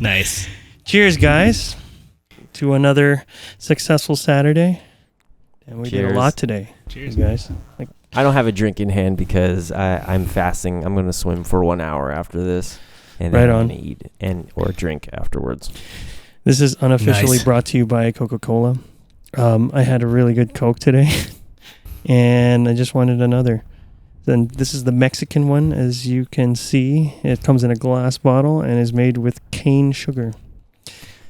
Nice. Cheers, guys, to another successful Saturday. And we did a lot today. Cheers, guys. I don't have a drink in hand because I'm fasting. I'm going to swim for 1 hour after this. And then I'm going to eat or drink afterwards. This is unofficially brought to you by Coca-Cola. I had a really good Coke today, and I just wanted another. Then this is the Mexican one, as you can see. It comes in a glass bottle and is made with cane sugar.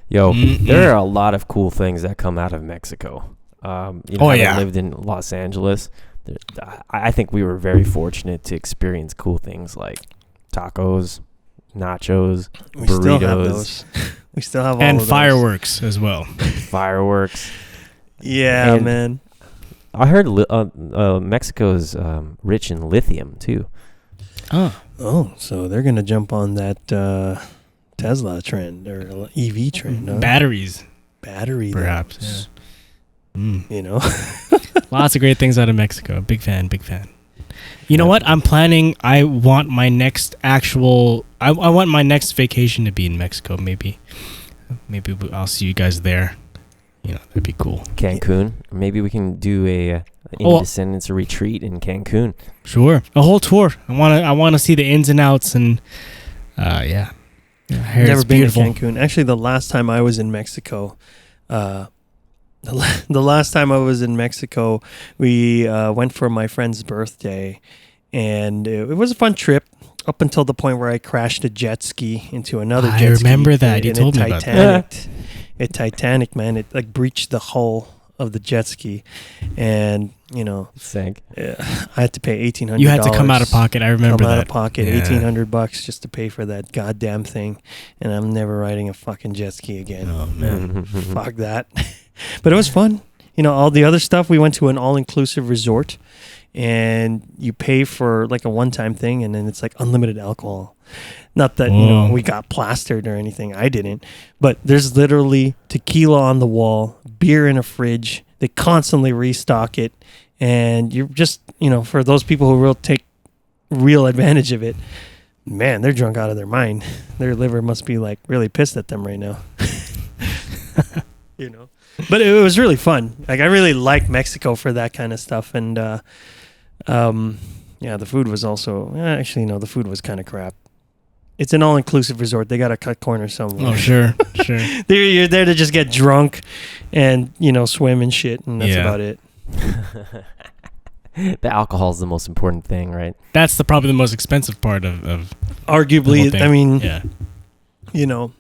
Yo, there are a lot of cool things that come out of Mexico. I lived in Los Angeles. I think we were very fortunate to experience cool things like tacos, nachos, burritos. Still have those. We still have all and of those. Fireworks as well. Fireworks. Yeah, man. I heard Mexico's rich in lithium too. Oh, so they're gonna jump on that Tesla trend or EV trend. Huh? Batteries, perhaps. Yeah. You know, lots of great things out of Mexico. Big fan. You know what? I'm planning. I want my next I want my next vacation to be in Mexico. Maybe I'll see you guys there. You know, that'd be cool. Cancun. Maybe we can do a Indescendants retreat in Cancun. Sure, a whole tour. I want to see the ins and outs and yeah. Never been to Cancun. Actually, the last time I was in Mexico, we went for my friend's birthday, and it was a fun trip up until the point where I crashed a jet ski into another jet ski. I remember that. You told me about that. It Titanic, man. It like breached the hull of the jet ski, and you know, sank. I had to pay $1,800. You had to come out of pocket. I remember that. Out of pocket, $1,800 just to pay for that goddamn thing, and I'm never riding a fucking jet ski again. Oh man, fuck that. But it was fun. You know, all the other stuff. We went to an all-inclusive resort, and you pay for like a one-time thing, and then it's like unlimited alcohol. Not that, you know, we got plastered or anything. I didn't. But there's literally tequila on the wall, beer in a fridge. They constantly restock it. And you're just, you know, for those people who will take real advantage of it, man, they're drunk out of their mind. Their liver must be like really pissed at them right now. You know. But it was really fun. Like, I really like Mexico for that kind of stuff. And, yeah, the food was also, actually, no, the food was kind of crap. It's an all-inclusive resort. They got to cut corners somewhere. Oh, sure. You're there to just get drunk and, you know, swim and shit, and that's about it. The alcohol is the most important thing, right? That's probably the most expensive part of arguably, I mean, you know,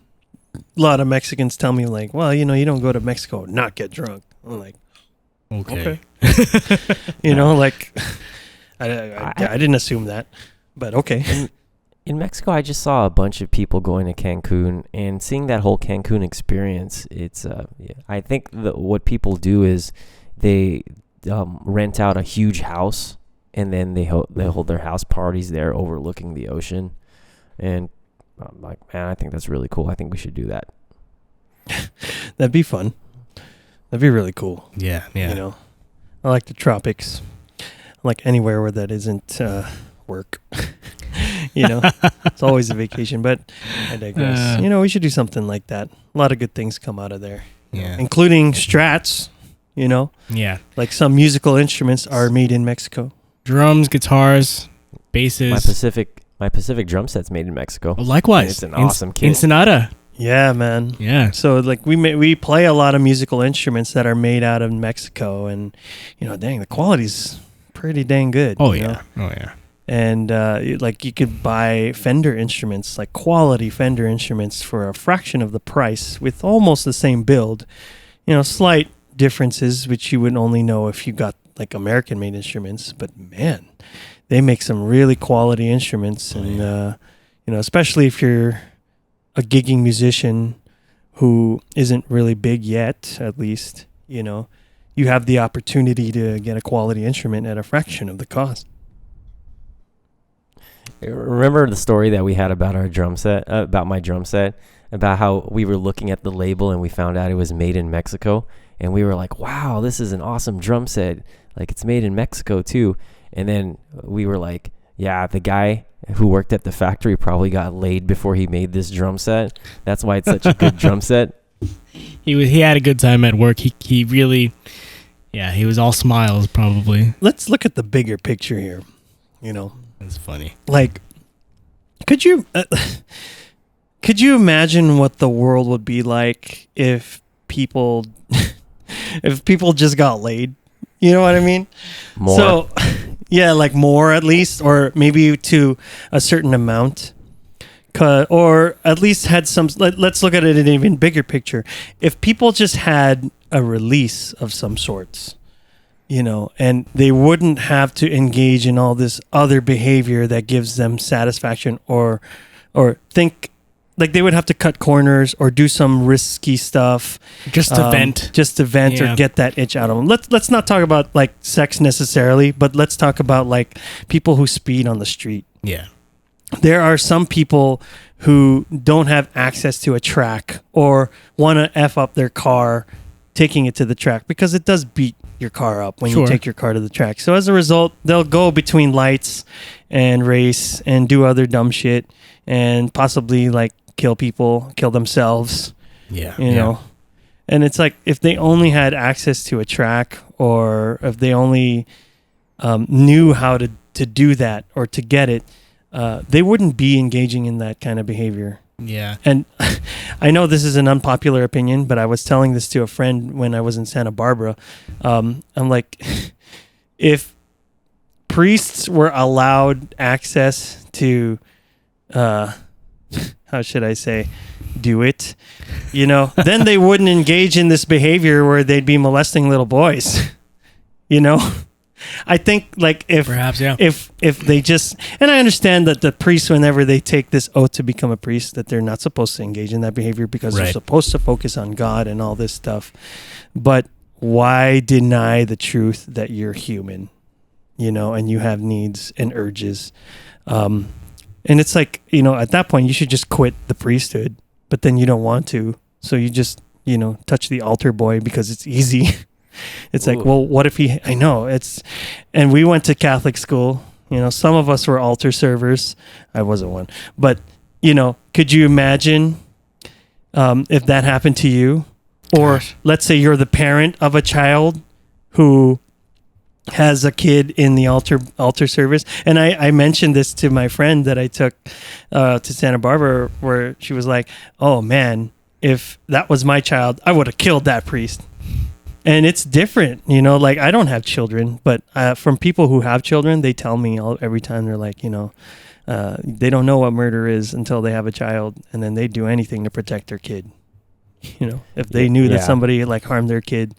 a lot of Mexicans tell me, like, well, you know, you don't go to Mexico not get drunk. I'm like, okay. You know, like, I didn't assume that, but okay. In Mexico, I just saw a bunch of people going to Cancun and seeing that whole Cancun experience. It's I think what people do is they rent out a huge house, and then they hold their house parties there overlooking the ocean. And I'm like, man, I think that's really cool. I think we should do that. That'd be fun. That'd be really cool. Yeah. You know, I like the tropics. I like anywhere where that isn't work. You know, it's always a vacation, but I digress. You know, we should do something like that. A lot of good things come out of there. Yeah. Including strats, you know. Yeah. Like some musical instruments are made in Mexico. Drums, guitars, basses. My Pacific drum set's made in Mexico. Oh, likewise. It's an awesome kit. Ensenada. Yeah, man. Yeah. So like we play a lot of musical instruments that are made out of Mexico, and you know, dang, the quality's pretty dang good. Oh yeah. Oh yeah. And like you could buy Fender instruments, like quality Fender instruments, for a fraction of the price with almost the same build. You know, slight differences which you would only know if you got like American made instruments. But man, they make some really quality instruments, and you know, especially if you're a gigging musician who isn't really big yet, at least, you know, you have the opportunity to get a quality instrument at a fraction of the cost. Remember the story that we had about our drum set, about my drum set, about how we were looking at the label and we found out it was made in Mexico, and we were like, wow, this is an awesome drum set. Like, it's made in Mexico too. And then we were like, yeah, the guy who worked at the factory probably got laid before he made this drum set. That's why it's such a good drum set. He had a good time at work. He really, yeah, he was all smiles probably. Let's look at the bigger picture here. That's funny. Like, could you imagine what the world would be like if people just got laid? You know what I mean? More. So, yeah, like more at least, or maybe to a certain amount. Or at least had some. Let's look at it in an even bigger picture. If people just had a release of some sorts, and they wouldn't have to engage in all this other behavior that gives them satisfaction, or think like they would have to cut corners or do some risky stuff Just to vent. or get that itch out of them. Let's not talk about like sex necessarily, but let's talk about like people who speed on the street. Yeah. There are some people who don't have access to a track or want to F up their car taking it to the track, because it does beat your car up when you take your car to the track. So as a result, they'll go between lights and race and do other dumb shit and possibly like kill people, kill themselves. Yeah. You know? And it's like, if they only had access to a track, or if they only knew how to do that or to get it, they wouldn't be engaging in that kind of behavior. Yeah. And I know this is an unpopular opinion, but I was telling this to a friend when I was in Santa Barbara. I'm like, if priests were allowed access to, how should I say, do it, then they wouldn't engage in this behavior where they'd be molesting little boys, I think like if they just, and I understand that the priests, whenever they take this oath to become a priest, that they're not supposed to engage in that behavior because they're supposed to focus on God and all this stuff. But why deny the truth that you're human, and you have needs and urges? And it's like, at that point you should just quit the priesthood, but then you don't want to. So you just, touch the altar boy because it's easy. It's like, well, what if and we went to Catholic school, some of us were altar servers. I wasn't one, but could you imagine, if that happened to you? Or let's say you're the parent of a child who has a kid in the altar service. And I mentioned this to my friend that I took, to Santa Barbara, where she was like, oh man, if that was my child, I would have killed that priest. And it's different, like I don't have children, but from people who have children, they tell me every time, they're like, they don't know what murder is until they have a child, and then they do anything to protect their kid. If they knew that somebody like harmed their kid,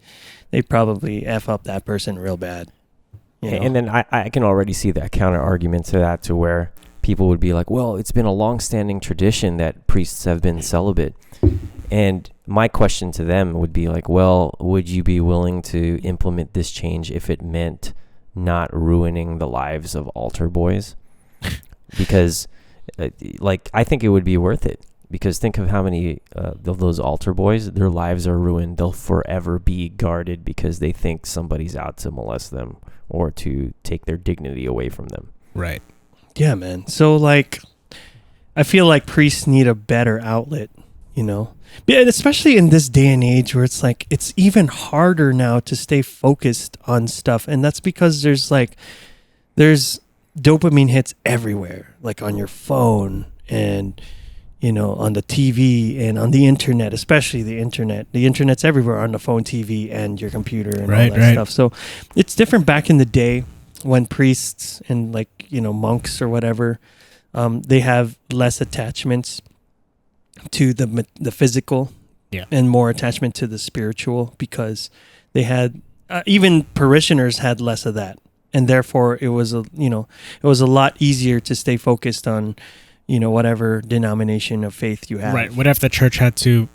they'd probably F up that person real bad. And then I can already see that counter argument to that, to where people would be like, well, it's been a long-standing tradition that priests have been celibate. And my question to them would be like, well, would you be willing to implement this change if it meant not ruining the lives of altar boys? Because, I think it would be worth it. Because think of how many of those altar boys, their lives are ruined. They'll forever be guarded because they think somebody's out to molest them or to take their dignity away from them. Right. Yeah, man. So, I feel like priests need a better outlet, And especially in this day and age where it's like, it's even harder now to stay focused on stuff. And that's because there's dopamine hits everywhere, like on your phone and, on the TV and on the internet, especially the internet. The internet's everywhere on the phone, TV, and your computer and all that stuff. So it's different back in the day when priests and monks or whatever, they have less attachments to the physical, and more attachment to the spiritual, because they had even parishioners had less of that, and therefore it was a lot easier to stay focused on whatever denomination of faith you have. Right. Whatever the church had to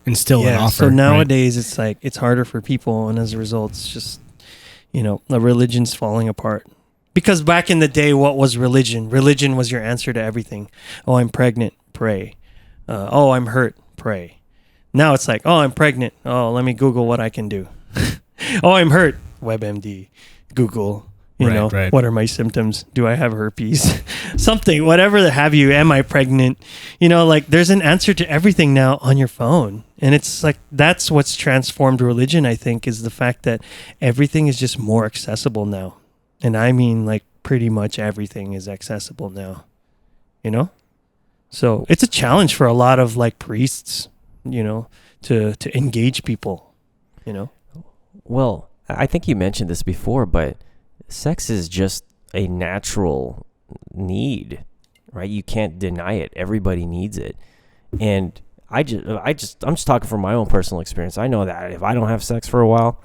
instill and offer. So nowadays it's like it's harder for people, and as a result, it's just the religion's falling apart. Because back in the day, what was religion? Religion was your answer to everything. Oh, I'm pregnant, pray. Oh, I'm hurt, pray. Now it's like, oh, I'm pregnant. Oh, let me Google what I can do. Oh, I'm hurt, WebMD, Google, You Right, know, right. what are my symptoms? Do I have herpes? Something, whatever that have you. Am I pregnant? You know, like there's an answer to everything now on your phone. And it's like, that's what's transformed religion, I think, is the fact that everything is just more accessible now. And I mean, like, pretty much everything is accessible now, you know? So it's a challenge for a lot of like priests, you know, to engage people, you know? Well, I think you mentioned this before, but sex is just a natural need, right? You can't deny it. Everybody needs it. And I'm just talking from my own personal experience. I know that if I don't have sex for a while,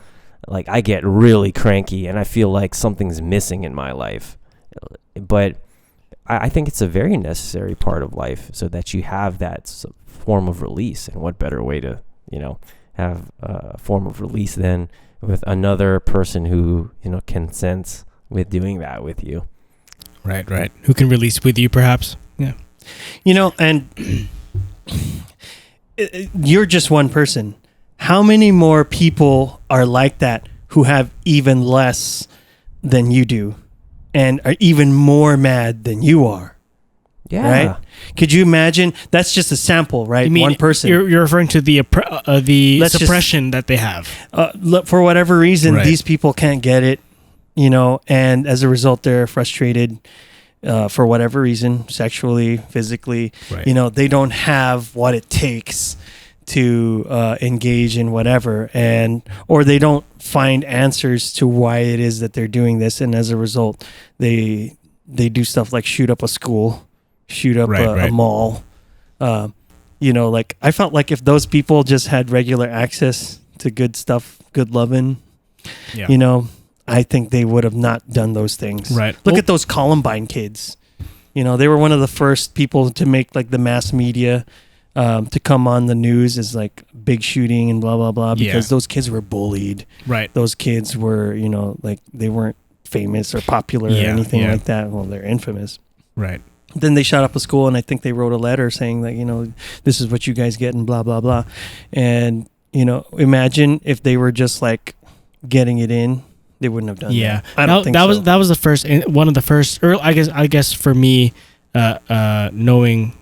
like I get really cranky and I feel like something's missing in my life. But I think it's a very necessary part of life so that you have that form of release. And what better way to, you know, have a form of release than with another person who, you know, consents with doing that with you. Right. Who can release with you, perhaps? Yeah. You know, and you're just one person. How many more people are like that who have even less than you do and are even more mad than you are? Yeah. Right? Could you imagine? That's just a sample, right? You mean one person. You're referring to the suppression that they have. For whatever reason, Right. these people can't get it, you know, and as a result, they're frustrated for whatever reason, sexually, physically. Right. You know, they don't have what it takes to engage in whatever, or they don't find answers to why it is that they're doing this, and as a result, they do stuff like shoot up a school, shoot up a mall. You know, like I felt like if those people just had regular access to good stuff, good loving, you know, I think they would have not done those things. Right. Look at those Columbine kids. You know, they were one of the first people to make like the mass media to come on the news as like big shooting and blah, blah, blah, because those kids were bullied. Right. Those kids were, you know, like they weren't famous or popular or anything like that. Well, they're infamous. Right. Then they shot up a school, and I think they wrote a letter saying that, you know, this is what you guys get and blah, blah, blah. And, you know, imagine if they were just like getting it in, they wouldn't have done that. I don't think so. That was the first, one of the first, or I guess for me, knowing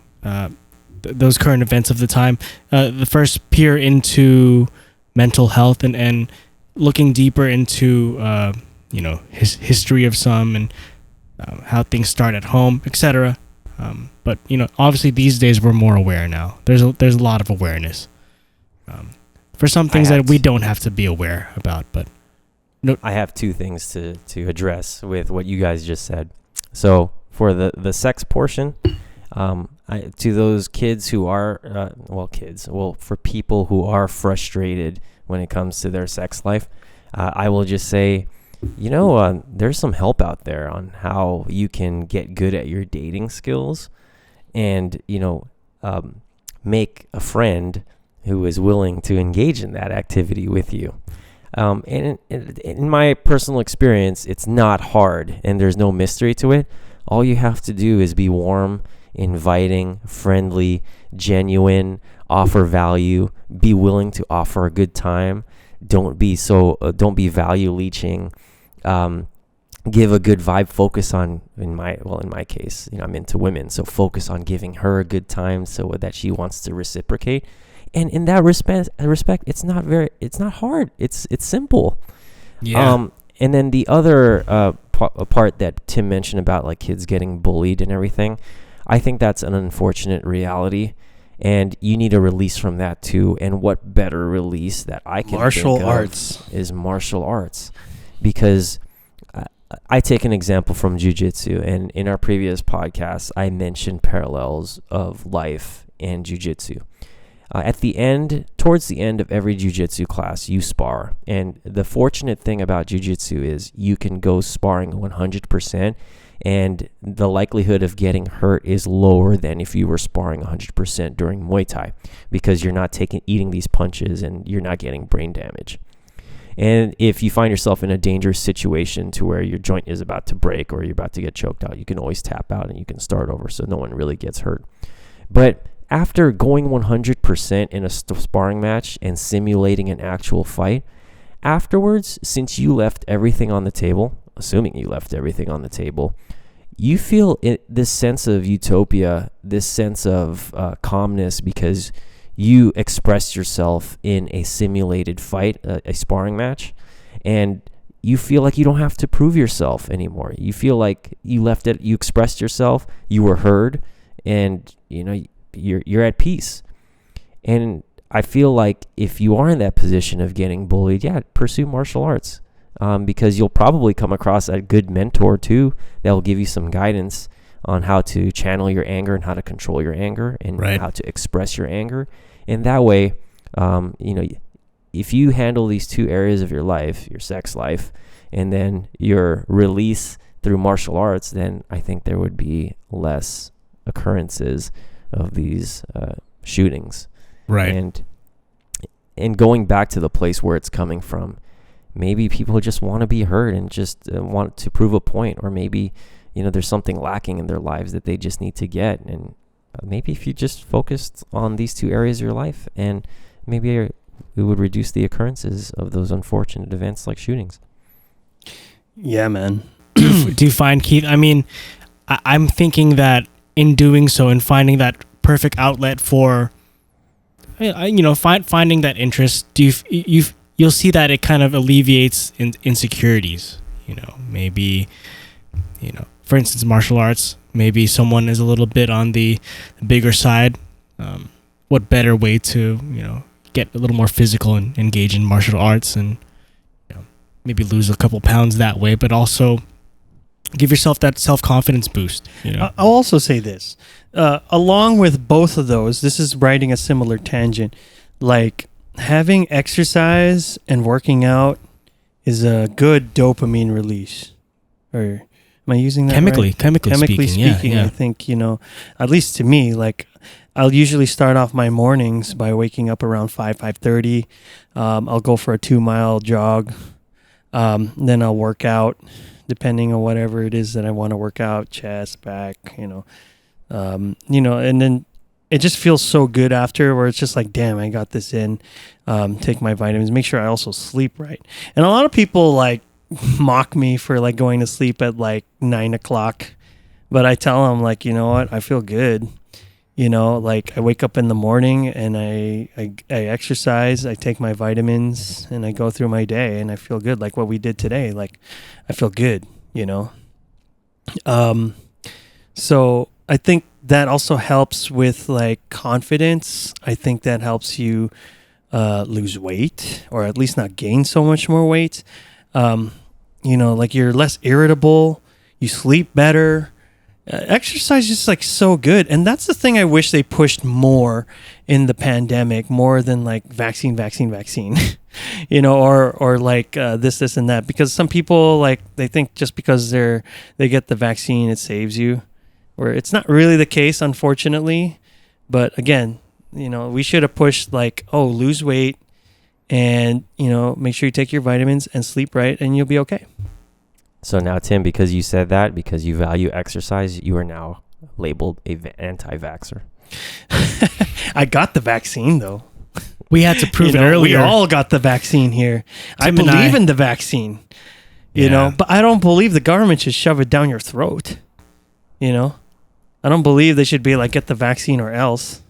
those current events of the time, the first peer into mental health and looking deeper into, you know, history of some and how things start at home, etc. But you know, obviously these days we're more aware now. There's a lot of awareness for some things that we don't have to be aware about. But no, I have two things to address with what you guys just said. So for the sex portion, to those kids who are for people who are frustrated when it comes to their sex life, I will just say, you know, there's some help out there on how you can get good at your dating skills and, you know, make a friend who is willing to engage in that activity with you. And in my personal experience, it's not hard and there's no mystery to it. All you have to do is be warm, inviting, friendly, genuine, offer value, be willing to offer a good time. Don't be value leeching. Give a good vibe. Focus on, in my case, you know, I'm into women, so focus on giving her a good time so that she wants to reciprocate. And in that respect, it's not hard. It's simple. yeah, And then the other part that Tim mentioned about like kids getting bullied and everything, I think that's an unfortunate reality. And you need a release from that too. And what better release that I can think of is martial arts. Because I take an example from jiu-jitsu, and in our previous podcast, I mentioned parallels of life and jiu-jitsu. Towards the end of every jiu-jitsu class, you spar. And the fortunate thing about jiu-jitsu is you can go sparring 100%, and the likelihood of getting hurt is lower than if you were sparring 100% during Muay Thai, because you're not eating these punches and you're not getting brain damage. And if you find yourself in a dangerous situation to where your joint is about to break or you're about to get choked out, you can always tap out and you can start over so no one really gets hurt. But after going 100% in a sparring match and simulating an actual fight, afterwards, since you left everything on the table, assuming you left everything on the table, you feel this sense of utopia, this sense of calmness because you expressed yourself in a simulated fight, a sparring match, and you feel like you don't have to prove yourself anymore. You feel like you left it, you expressed yourself, you were heard, and you're at peace. And I feel like if you are in that position of getting bullied, pursue martial arts, because you'll probably come across a good mentor too that will give you some guidance on how to channel your anger and how to control your anger and how to express your anger. And that way, if you handle these two areas of your life, your sex life, and then your release through martial arts, then I think there would be less occurrences of these shootings. Right. And going back to the place where it's coming from, maybe people just want to be heard and just want to prove a point, or maybe, there's something lacking in their lives that they just need to get. And maybe if you just focused on these two areas of your life, and maybe it would reduce the occurrences of those unfortunate events like shootings. Yeah, man. Do you find, Keith, I mean, I'm thinking that in doing so and finding that perfect outlet for, finding that interest, you'll see that it kind of alleviates insecurities. Maybe, for instance, martial arts, maybe someone is a little bit on the bigger side. What better way to, get a little more physical and engage in martial arts and maybe lose a couple pounds that way, but also give yourself that self-confidence boost. I'll also say this, along with both of those, this is riding a similar tangent, like having exercise and working out is a good dopamine release. Or am I using that chemically right? Chemically speaking, yeah. I think, at least to me, like I'll usually start off my mornings by waking up around 5:30. I'll go for a 2-mile jog. Then I'll work out depending on whatever it is that I want to work out, chest, back, and then it just feels so good after, where it's just like, damn, I got this in. Take my vitamins, make sure I also sleep right. And a lot of people like mock me for like going to sleep at like 9:00, but I tell them like, you know what, I feel good. Like I wake up in the morning and I exercise, I take my vitamins, and I go through my day and I feel good. Like what we did today, like I feel good, So I think that also helps with like confidence. I think that helps you lose weight, or at least not gain so much more weight. Like you're less irritable, you sleep better. Exercise is like so good, and that's the thing I wish they pushed more in the pandemic, more than like vaccine, or like this and that. Because some people like they think just because they get the vaccine it saves you, where it's not really the case, unfortunately. But again, we should have pushed like, lose weight, and make sure you take your vitamins and sleep right, and you'll be okay. So now, Tim, because you said that, because you value exercise, you are now labeled anti-vaxxer. I got the vaccine, though. We had to prove it earlier. We all got the vaccine here. I believe in the vaccine, but I don't believe the government should shove it down your throat. I don't believe they should be like, get the vaccine or else,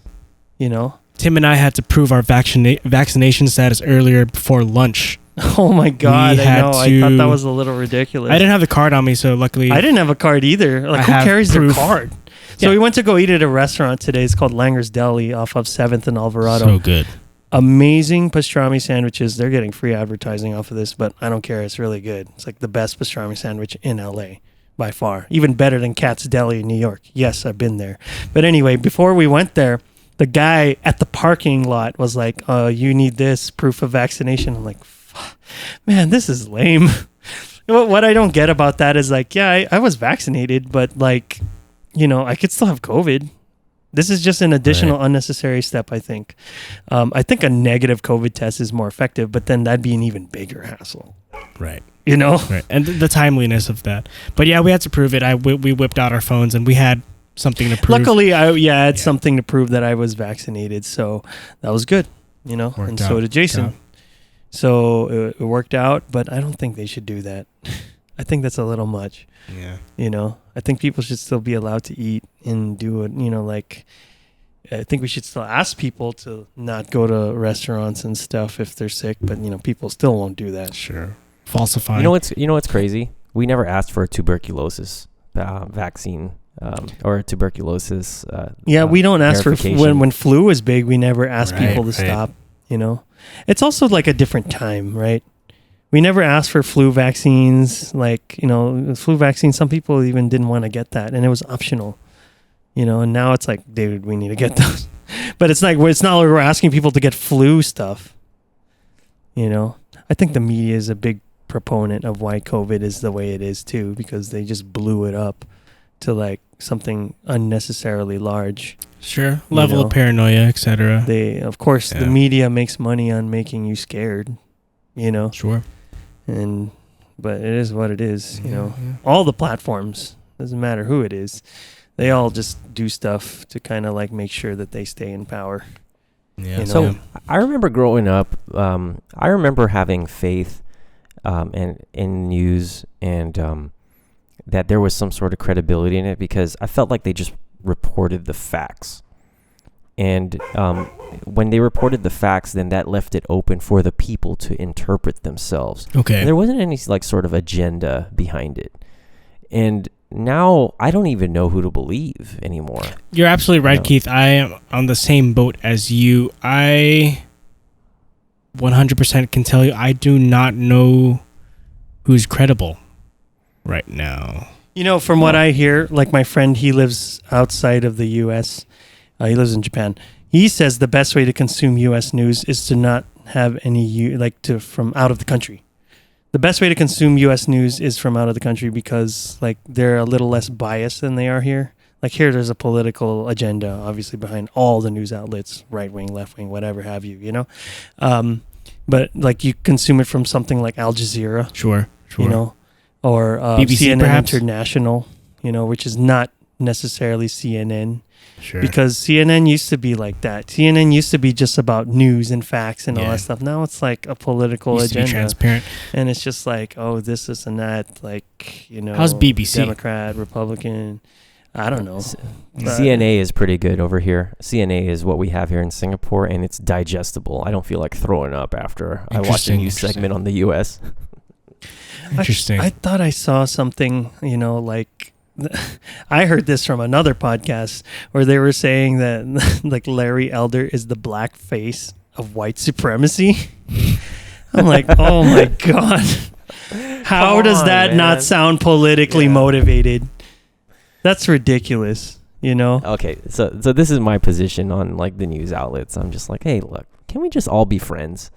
Tim and I had to prove our vaccination status earlier before lunch. Oh my God, I know. I thought that was a little ridiculous. I didn't have the card on me, so luckily... I didn't have a card either. Like, who carries their card? So we went to go eat at a restaurant today. It's called Langer's Deli off of 7th and Alvarado. So good. Amazing pastrami sandwiches. They're getting free advertising off of this, but I don't care. It's really good. It's like the best pastrami sandwich in LA by far. Even better than Katz Deli in New York. Yes, I've been there. But anyway, before we went there, the guy at the parking lot was like, you need this proof of vaccination. I'm like, man, this is lame. What I don't get about that is like, yeah, I was vaccinated, but like, I could still have COVID. This is just an additional unnecessary step, I think. I think a negative COVID test is more effective, but then that'd be an even bigger hassle. Right. Right. And the timeliness of that. But yeah, we had to prove it. We whipped out our phones and we had something to prove. Luckily, I had something to prove that I was vaccinated, so that was good, and so did Jason. So it worked out, but I don't think they should do that. I think that's a little much. Yeah. You know, I think people should still be allowed to eat and do it. You know, like I think we should still ask people to not go to restaurants and stuff if they're sick. But you know, people still won't do that. Sure. Falsifying. You know what's crazy? We never asked for a tuberculosis vaccine or tuberculosis. We don't ask for when flu was big. We never asked people to right. stop. You know, it's also like a different time, right? We never asked for flu vaccines. Like, you know, flu vaccine, some people even didn't want to get that, and it was optional. You know, and now it's like, dude, we need to get those. But it's not like we're asking people to get flu stuff. You know, I think the media is a big proponent of why COVID is the way it is too, because they just blew it up to like something unnecessarily large. Sure. Level of paranoia, etc. They, of course, the media makes money on making you scared. You know. Sure. But it is what it is. You know, all the platforms, doesn't matter who it is, they all just do stuff to kind of like make sure that they stay in power. Yeah. You know? So I remember growing up. I remember having faith, and in news, and that there was some sort of credibility in it because I felt like they just reported the facts. And when they reported the facts, then that left it open for the people to interpret themselves. Okay. And there wasn't any like sort of agenda behind it. And now I don't even know who to believe anymore. You're absolutely right, Keith. I am on the same boat as you. I 100% can tell you I do not know who's credible right now. You know, from what I hear, like my friend, he lives outside of the U.S. He lives in Japan. He says the best way to consume U.S. news is to not have any, from out of the country. The best way to consume U.S. news is from out of the country because, like, they're a little less biased than they are here. Like here, there's a political agenda, obviously, behind all the news outlets, right wing, left wing, whatever have you, you know? But, like, you consume it from something like Al Jazeera. Sure. You know? Or BBC, CNN perhaps? International, you know, which is not necessarily CNN. Sure. Because CNN used to be like that. CNN used to be just about news and facts and all that stuff. Now it's like a political used agenda. to be transparent. And it's just like, oh, this and that. Like, you know. How's BBC? Democrat, Republican. I don't know. CNA is pretty good over here. CNA is what we have here in Singapore, and it's digestible. I don't feel like throwing up after I watch a news segment on the U.S. Interesting. I thought I saw something, you know, like I heard this from another podcast where they were saying that like Larry Elder is the black face of white supremacy. I'm like, oh my God. How does that not sound politically motivated? That's ridiculous, you know? Okay, so this is my position on like the news outlets. I'm just like, hey, look, can we just all be friends?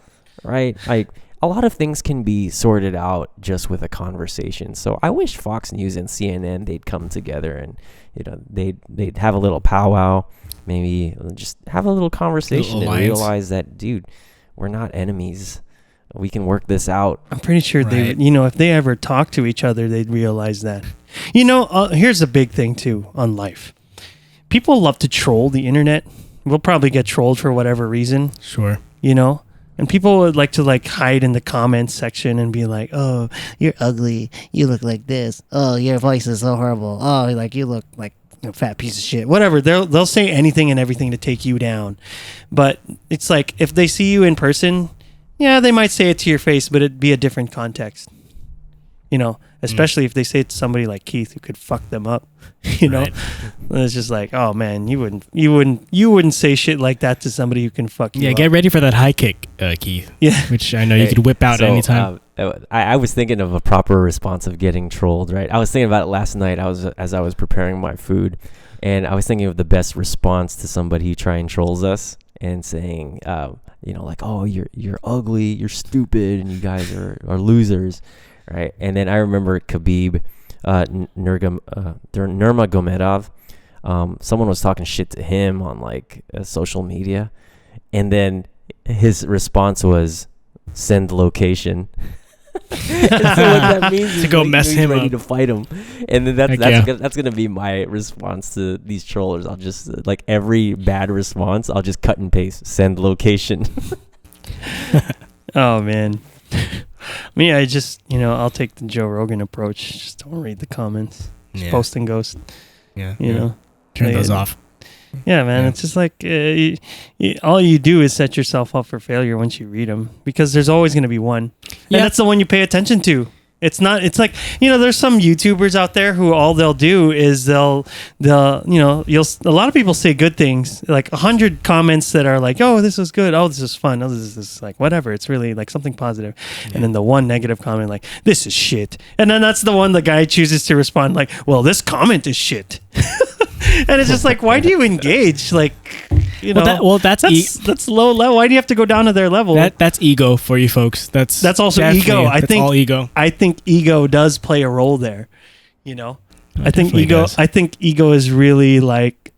Right? Like a lot of things can be sorted out just with a conversation. So I wish Fox News and CNN, they'd come together and, you know, they'd have a little powwow, maybe just have a little conversation and realize that, dude, we're not enemies. We can work this out. I'm pretty sure they, you know, if they ever talk to each other, they'd realize that. You know, here's a big thing too on life. People love to troll the internet. We'll probably get trolled for whatever reason. Sure. You know? And people would like to like hide in the comments section and be like, "Oh, you're ugly. You look like this. Oh, your voice is so horrible. Oh, like you look like a fat piece of shit." Whatever. They'll say anything and everything to take you down. But it's like if they see you in person, yeah, they might say it to your face, but it'd be a different context. You know, especially if they say it to somebody like Keith who could fuck them up. You know, it's just like, oh man, you wouldn't say shit like that to somebody who can fuck you up. Get ready for that high kick, Keith. Yeah, which I know you could whip out anytime. I was thinking of a proper response of getting trolled. Right, I was thinking about it last night. As I was preparing my food, and I was thinking of the best response to somebody who try and trolls us and saying, you know, like, oh, you're ugly, you're stupid, and you guys are losers. Right, and then I remember Khabib, Nurmagomedov. Someone was talking shit to him on like social media, and then his response was send location. So what that means is to go mess him ready up, to fight him, and then that's gonna be my response to these trollers. I'll just like every bad response, I'll just cut and paste send location. Oh man. Me, I just, I'll take the Joe Rogan approach. Just don't read the comments. Just post and ghost. Yeah. You know? Turn those off. Yeah, man. It's just like all you do is set yourself up for failure once you read them, because there's always going to be one. And that's the one you pay attention to. It's like, there's some YouTubers out there who all they'll do is a lot of people say good things, like 100 comments that are like, oh, this was good. Oh, this is fun. Oh, this is like, whatever. It's really like something positive. Yeah. And then the one negative comment, like, this is shit. And then that's the one the guy chooses to respond like, well, this comment is shit. And it's just like, why do you engage? Like, that's low level. Why do you have to go down to their level? That's ego for you folks. That's also ego. That's all ego. I think ego does play a role there. I think ego is really like.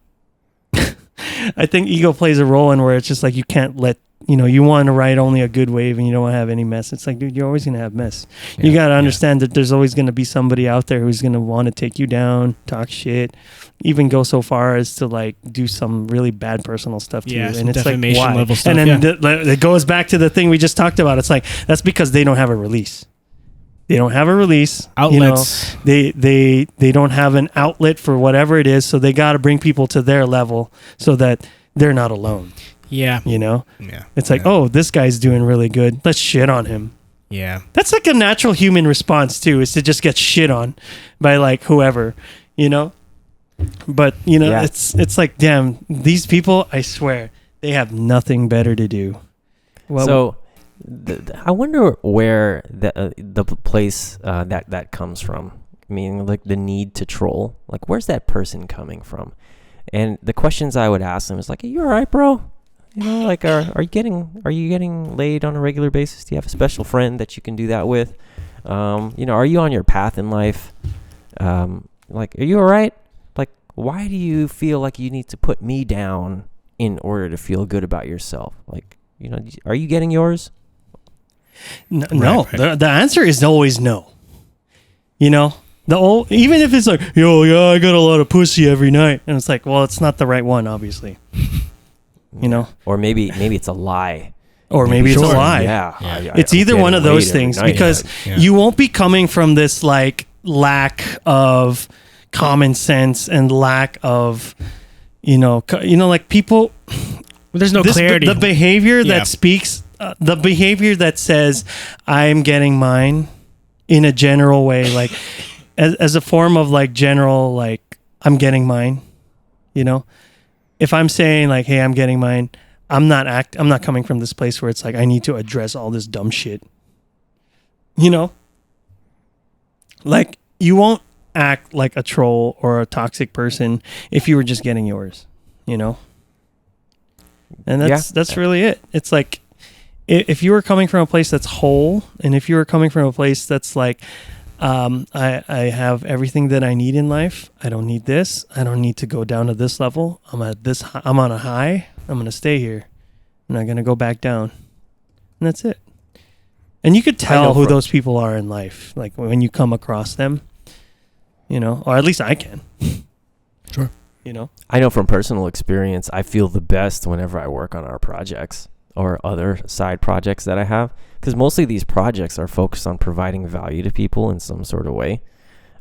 I think ego plays a role in where it's just like you can't let. You want to ride only a good wave and you don't want to have any mess. It's like, dude, you're always going to have mess. You got to understand that there's always going to be somebody out there who's going to want to take you down, talk shit, even go so far as to like do some really bad personal stuff to you. And it's like, why? Level stuff, and then it goes back to the thing we just talked about. It's like, that's because they don't have a release. They don't have a release. Outlets. They don't have an outlet for whatever it is. So they got to bring people to their level so that they're not alone. Yeah. Yeah. It's like, oh, this guy's doing really good. Let's shit on him. Yeah. That's like a natural human response too, is to just get shit on by like whoever, But, it's like, damn, these people, I swear, they have nothing better to do. Well, so I wonder where the place that comes from. I mean, like the need to troll. Like, where's that person coming from? And the questions I would ask them is like, "Are you all right, bro? Like, are you getting laid on a regular basis? Do you have a special friend that you can do that with? Are you on your path in life? Like, are you all right? Like, why do you feel like you need to put me down in order to feel good about yourself? Like, are you getting yours?" No. Right. The answer is always no. Even if it's like, I got a lot of pussy every night, and it's like, well, it's not the right one, obviously. Or maybe it's a lie. Or maybe it's a lie. Yeah. It's either one of those things, because you won't be coming from this like lack of common sense and lack of, like people. There's no clarity. The behavior that speaks, the behavior that says, I'm getting mine in a general way, like as a form of like general, like I'm getting mine, If I'm saying like, hey, I'm getting mine, I'm not coming from this place where it's like I need to address all this dumb shit. Like you won't act like a troll or a toxic person if you were just getting yours, And that's really it. It's like if you were coming from a place that's whole, and if you were coming from a place that's like, I have everything that I need in life. I don't need this. I don't need to go down to this level. I'm on a high. I'm going to stay here. I'm not going to go back down. And that's it. And you could tell who those people are in life. Like when you come across them, or at least I can. Sure. I know from personal experience, I feel the best whenever I work on our projects or other side projects that I have, because mostly these projects are focused on providing value to people in some sort of way.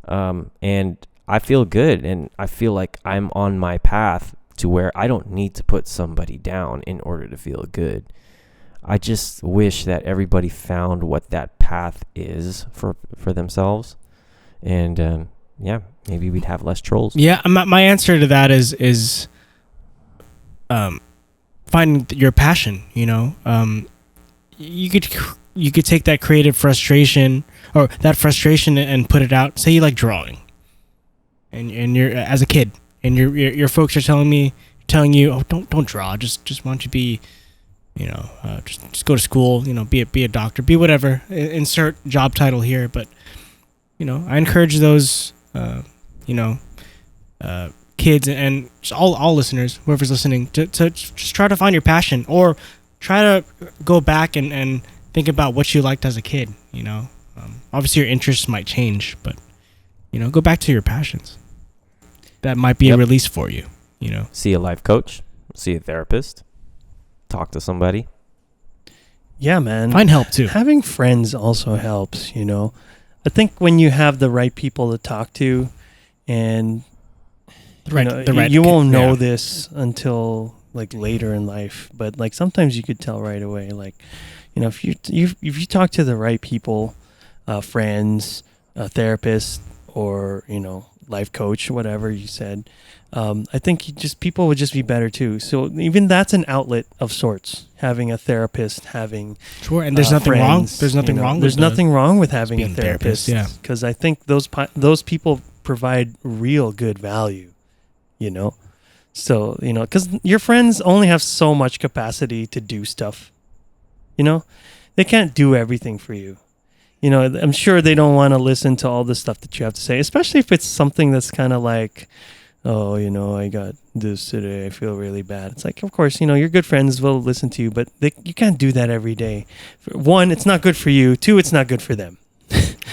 And I feel good, and I feel like I'm on my path to where I don't need to put somebody down in order to feel good. I just wish that everybody found what that path is for themselves. And maybe we'd have less trolls. Yeah, my answer to that is finding your passion. You could take that creative frustration or that frustration and put it out. Say you like drawing, and you're as a kid, and your folks are telling you, oh, don't draw. Just why don't you be, just go to school. Be a doctor, be whatever. Insert job title here, but I encourage those kids and just all listeners, whoever's listening, to just try to find your passion, or try to go back and think about what you liked as a kid. Obviously your interests might change, but go back to your passions. That might be a release for you. See a life coach, see a therapist, talk to somebody. Yeah, man. Find help too. Having friends also helps, you know. I think when you have the right people to talk to, and you won't know this until like later in life, but like sometimes you could tell right away. Like, you know, if you talk to the right people, friends, a therapist, or life coach, whatever you said, I think people would just be better too. So even that's an outlet of sorts. Having a therapist, having and there's nothing wrong. There's nothing wrong. There's nothing wrong with having a therapist. Yeah, because I think those people provide real good value. So because your friends only have so much capacity to do stuff. They can't do everything for you. I'm sure they don't want to listen to all the stuff that you have to say, especially if it's something that's kind of like, oh, I got this today, I feel really bad. It's like, of course, your good friends will listen to you, but you can't do that every day. One, it's not good for you. Two, it's not good for them.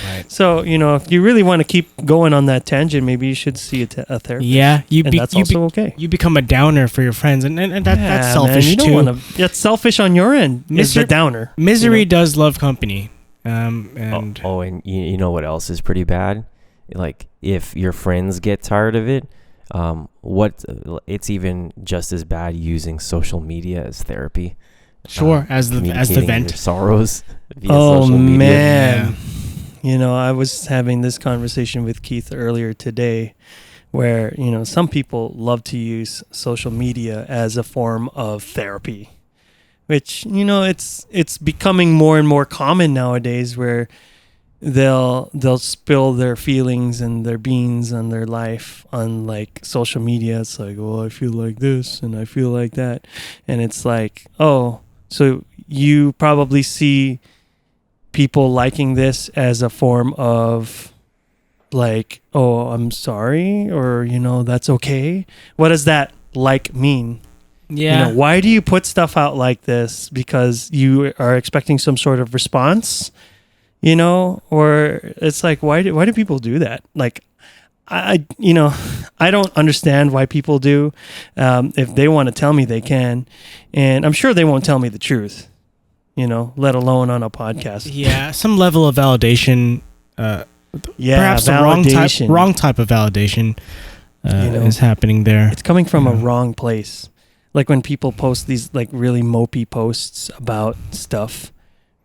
Right. So, if you really want to keep going on that tangent, maybe you should see a therapist. Yeah, that's also okay. You become a downer for your friends, and that's selfish too. That's selfish on your end. It's a downer. Misery does love company. And you know what else is pretty bad? Like if your friends get tired of it, it's even just as bad using social media as therapy. Sure, as the vent. Your sorrows via social media. Man. I was having this conversation with Keith earlier today where, some people love to use social media as a form of therapy, which, it's becoming more and more common nowadays where they'll spill their feelings and their beans on their life on like social media. It's like, oh, I feel like this and I feel like that. And it's like, oh, so you probably see people liking this as a form of like, oh, I'm sorry, or, that's okay. What does that like mean? Yeah. Why do you put stuff out like this? Because you are expecting some sort of response, or it's like, why do people do that? Like, I don't understand why people do. If they want to tell me, they can, and I'm sure they won't tell me the truth, let alone on a podcast. Yeah. Some level of validation, perhaps validation. the wrong type of validation, is happening there. It's coming from a wrong place. Like when people post these like really mopey posts about stuff,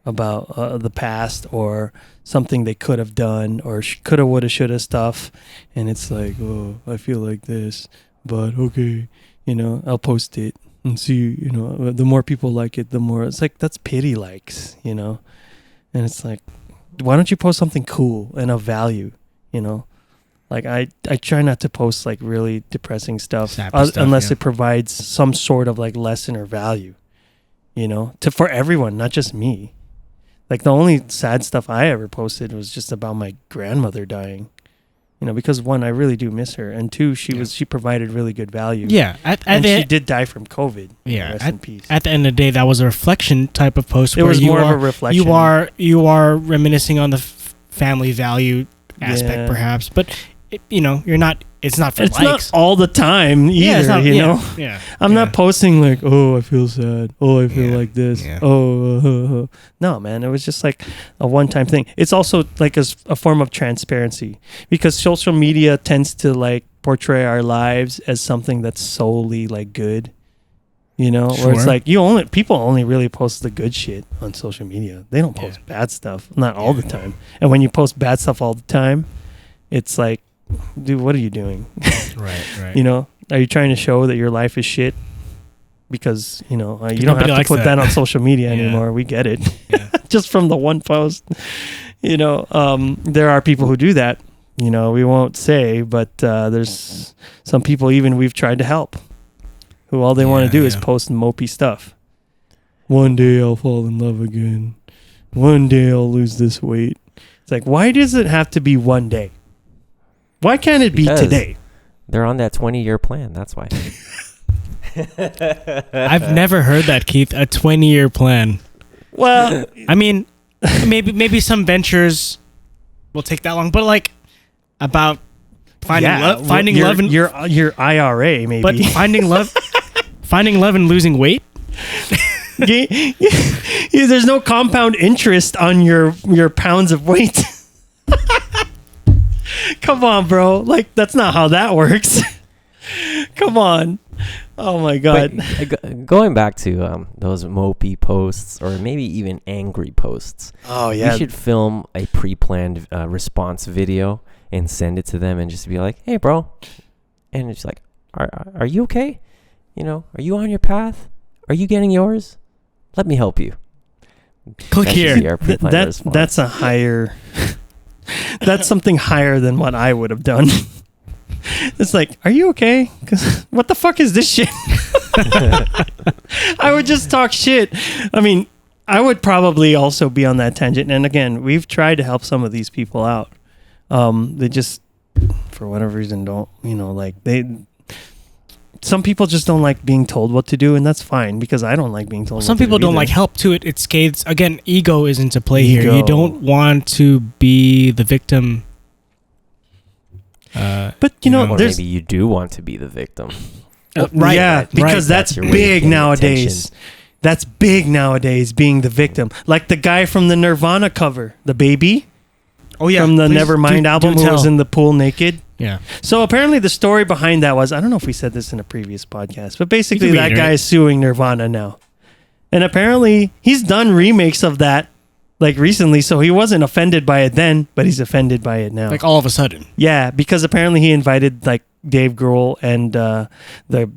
about the past or something they could have done or coulda, woulda, shoulda stuff, and it's like, oh, I feel like this, but okay, I'll post it and see, the more people like it, the more it's like that's pity likes, and it's like, why don't you post something cool and of value, Like I try not to post like really depressing stuff, unless it provides some sort of like lesson or value, for everyone, not just me. Like the only sad stuff I ever posted was just about my grandmother dying, because one, I really do miss her, and two, she provided really good value. Yeah, she did die from COVID. Yeah, rest in peace. At the end of the day, that was a reflection type of post. It was more of a reflection. You are reminiscing on the family value aspect, perhaps, but. You're not. It's not for likes. It's not all the time either. Yeah. I'm not posting like, oh, I feel sad. Oh, I feel like this. Yeah. Oh, no, man. It was just like a one-time thing. It's also like a form of transparency because social media tends to like portray our lives as something that's solely like good. Where it's like people only really post the good shit on social media. They don't post bad stuff, not all the time. And when you post bad stuff all the time, it's like, dude, what are you doing? Right. Are you trying to show that your life is shit? Because, you don't have to put that on social media anymore. We get it. Yeah. Just from the one post. There are people who do that. We won't say, but there's some people even we've tried to help who all they want to do is post mopey stuff. One day I'll fall in love again. One day I'll lose this weight. It's like, why does it have to be one day? Why can't it be today? They're on that 20-year plan. That's why. I've never heard that, Keith. A 20-year plan. Well, I mean, maybe some ventures will take that long, but like about finding love and your IRA maybe. But finding love and losing weight. There's no compound interest on your pounds of weight. Come on, bro. Like, that's not how that works. Come on. Oh my God. But, going back to those mopey posts or maybe even angry posts. Oh yeah. We should film a pre-planned response video and send it to them and just be like, "Hey, bro," and it's like, "Are you okay? You know, are you on your path? Are you getting yours? Let me help you." Click here. That's a higher. That's something higher than what I would have done. It's like, are you okay? 'Cause what the fuck is this shit? I would just talk shit. I mean, I would probably also be on that tangent. And again, we've tried to help some of these people out. They just, for whatever reason, don't, some people just don't like being told what to do, and that's fine because I don't like being told. Some people don't like help too. It scathes. Again, ego is into play here. You don't want to be the victim. But or maybe you do want to be the victim. Right. Yeah, because that's big nowadays. Attention. That's big nowadays, being the victim. Like the guy from the Nirvana cover, the baby. Oh yeah, from the Nevermind album, who was in the pool naked. Yeah. So apparently the story behind that was, I don't know if we said this in a previous podcast, but basically that guy is suing Nirvana now. And apparently he's done remakes of that like recently, so he wasn't offended by it then, but he's offended by it now. Like all of a sudden. Yeah, because apparently he invited like Dave Grohl and the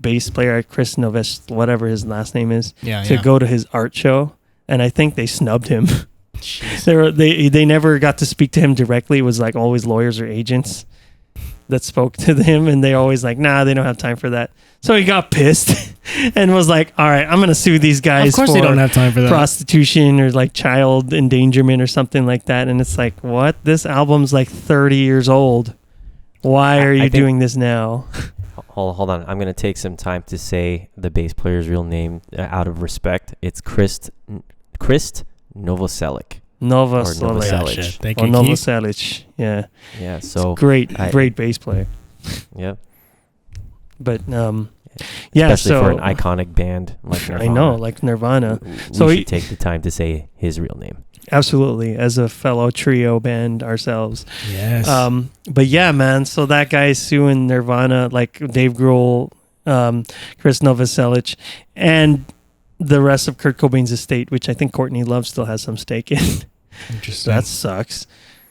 bass player Chris Novest, whatever his last name is, to go to his art show, and I think they snubbed him. They never got to speak to him directly. It was like always lawyers or agents that spoke to him, and they always like, nah, they don't have time for that. So he got pissed and was like, all right, I'm going to sue these guys. Of course for they don't have time for that. Prostitution or like child endangerment or something like that. And it's like, what? This album's like 30 years old. Why are you doing this now? Hold on. I'm going to take some time to say the bass player's real name out of respect. It's Krist Novoselic. Novoselic. Thank you, Novoselic. Yeah. Yeah. So great bass player. Yeah. But especially for an iconic band like Nirvana. I know, like Nirvana. We should take the time to say his real name. Absolutely, as a fellow trio band ourselves. Yes. But yeah, man. So that guy is suing Nirvana, like Dave Grohl, Chris Novoselic, and the rest of Kurt Cobain's estate, which I think Courtney Love still has some stake in. Interesting. That sucks.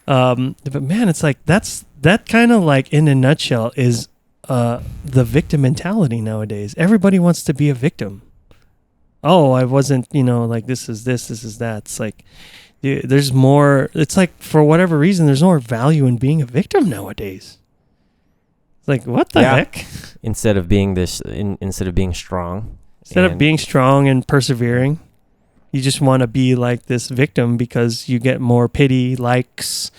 But man, it's like that kind of like in a nutshell is the victim mentality nowadays. Everybody wants to be a victim. Oh, I wasn't, like this is that. It's like there's more. It's like for whatever reason, there's more value in being a victim nowadays. It's like, what the heck? Instead of being strong. Instead of being strong and persevering, you just want to be like this victim because you get more pity, likes,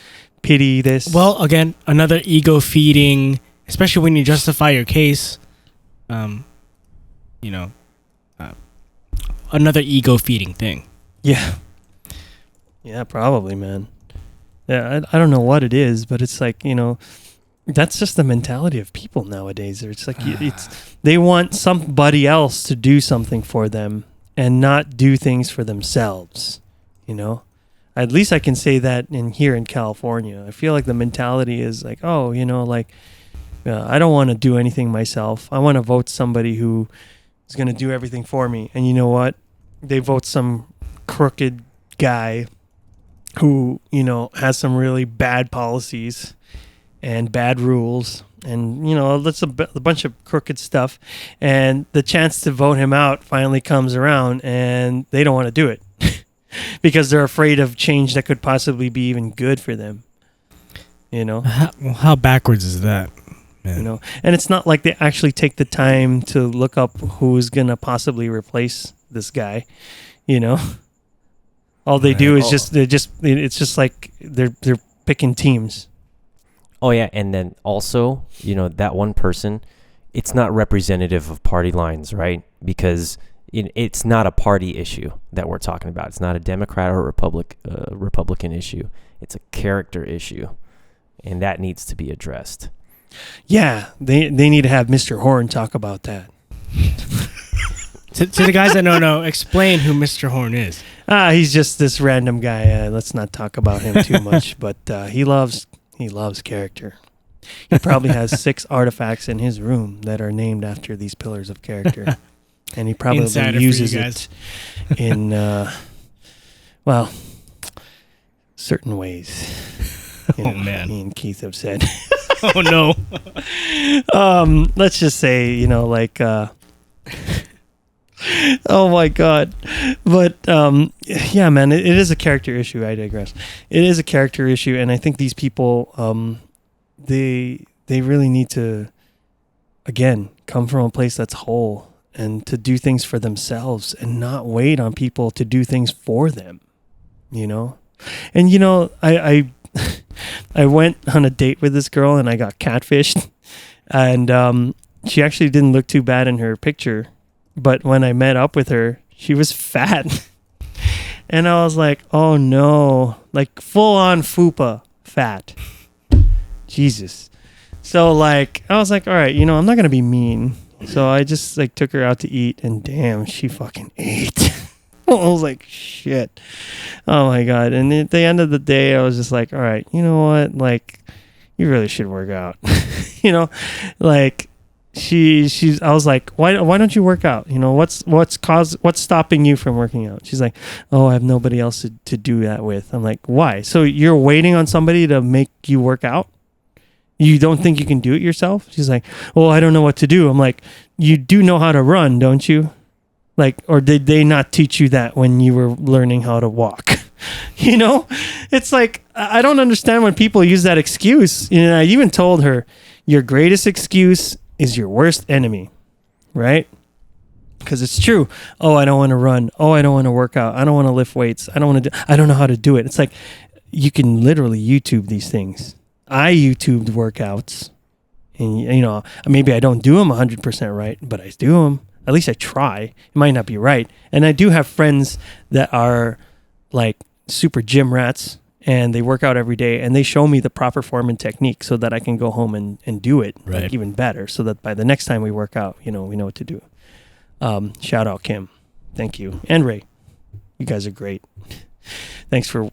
pity this. Well, again, another ego feeding, especially when you justify your case. Another ego feeding thing. Yeah. Yeah, probably, man. Yeah, I don't know what it is, but it's like, that's just the mentality of people nowadays. It's like they want somebody else to do something for them and not do things for themselves. At least I can say that here in California. I feel like the mentality is like, oh, I don't want to do anything myself. I want to vote somebody who is going to do everything for me. And you know what? They vote some crooked guy who, has some really bad policies and bad rules and, that's a bunch of crooked stuff. And the chance to vote him out finally comes around and they don't want to do it because they're afraid of change that could possibly be even good for them. How backwards is that? Man. And it's not like they actually take the time to look up who's going to possibly replace this guy, all they do is it's just like they're picking teams. Oh yeah. And then also, that one person, it's not representative of party lines, right? Because it's not a party issue that we're talking about. It's not a Democrat or Republican issue. It's a character issue. And that needs to be addressed. Yeah, they need to have Mr. Horn talk about that. To the guys that don't know, explain who Mr. Horn is. He's just this random guy. Let's not talk about him too much, but he loves character. He probably has 6 artifacts in his room that are named after these pillars of character. And he probably Insider uses for you guys. it in, certain ways. Oh, man. Me and Keith have said. Oh, no. Let's just say, oh my God. But, yeah, man, it is a character issue. I digress. It is a character issue. And I think these people, they really need to, again, come from a place that's whole and to do things for themselves and not wait on people to do things for them, And, I went on a date with this girl and I got catfished. And she actually didn't look too bad in her picture. But when I met up with her, she was fat. And I was like, oh no, like full on fupa fat. Jesus. So I was like, all right, I'm not going to be mean. So I just took her out to eat and damn, she fucking ate. I was like, shit. Oh my God. And at the end of the day, I was just like, all right, you know what? You really should work out. I was like, why don't you work out? What's stopping you from working out? She's like, oh, I have nobody else to do that with. I'm like, why? So you're waiting on somebody to make you work out? You don't think you can do it yourself? She's like, well, I don't know what to do. I'm like, you do know how to run, don't you? Or did they not teach you that when you were learning how to walk? It's like, I don't understand when people use that excuse. I even told her, your greatest excuse is your worst enemy, right? Because it's true. Oh, I don't want to run. Oh, I don't want to work out. I don't want to lift weights. I don't know how to do it. It's like, you can literally YouTube these things. I YouTubed workouts, and maybe I don't do them 100% right, but I do them. At least I try. It might not be right. And I do have friends that are super gym rats and they work out every day and they show me the proper form and technique so that I can go home and do it even better so that by the next time we work out, we know what to do. Shout out Kim. Thank you. And Ray. You guys are great. Thanks for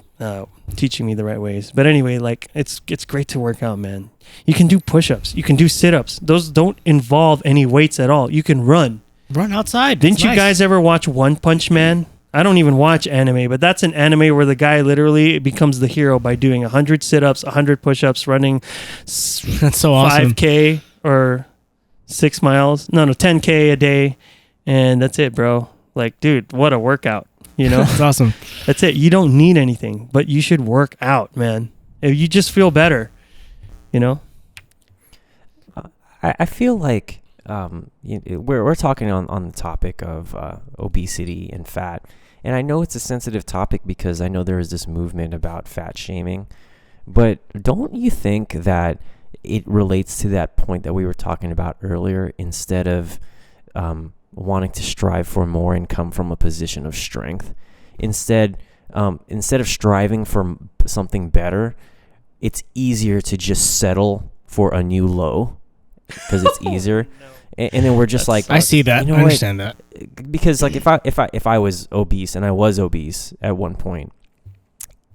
teaching me the right ways. But anyway, it's great to work out, man. You can do push-ups. You can do sit-ups. Those don't involve any weights at all. You can run. Run outside. Didn't you guys ever watch One Punch Man? I don't even watch anime, but that's an anime where the guy literally becomes the hero by doing 100 sit-ups, 100 push-ups, running that's so awesome. 5K or 6 miles. No, 10K a day. And that's it, bro. Dude, what a workout. That's awesome. That's it. You don't need anything, but you should work out, man. You just feel better, I feel like we're talking on the topic of obesity and fat, and I know it's a sensitive topic because I know there is this movement about fat shaming, but don't you think that it relates to that point that we were talking about earlier? Instead of wanting to strive for more and come from a position of strength, instead of striving for something better, it's easier to just settle for a new low because it's easier. No. And then we're just I see that. I understand that. Because if I was obese, and I was obese at one point,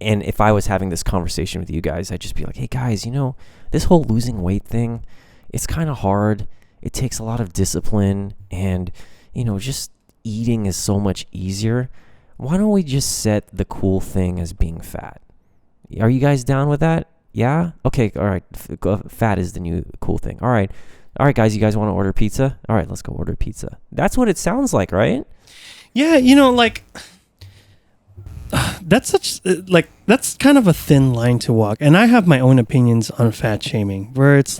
and if I was having this conversation with you guys, I'd just be like, hey guys, this whole losing weight thing, it's kind of hard. It takes a lot of discipline, and just eating is so much easier. Why don't we just set the cool thing as being fat? Are you guys down with that? Yeah? Okay, all right. Fat is the new cool thing. All right, guys, you guys want to order pizza? All right, let's go order pizza. That's what it sounds like, right? Yeah, that's that's kind of a thin line to walk. And I have my own opinions on fat shaming, where it's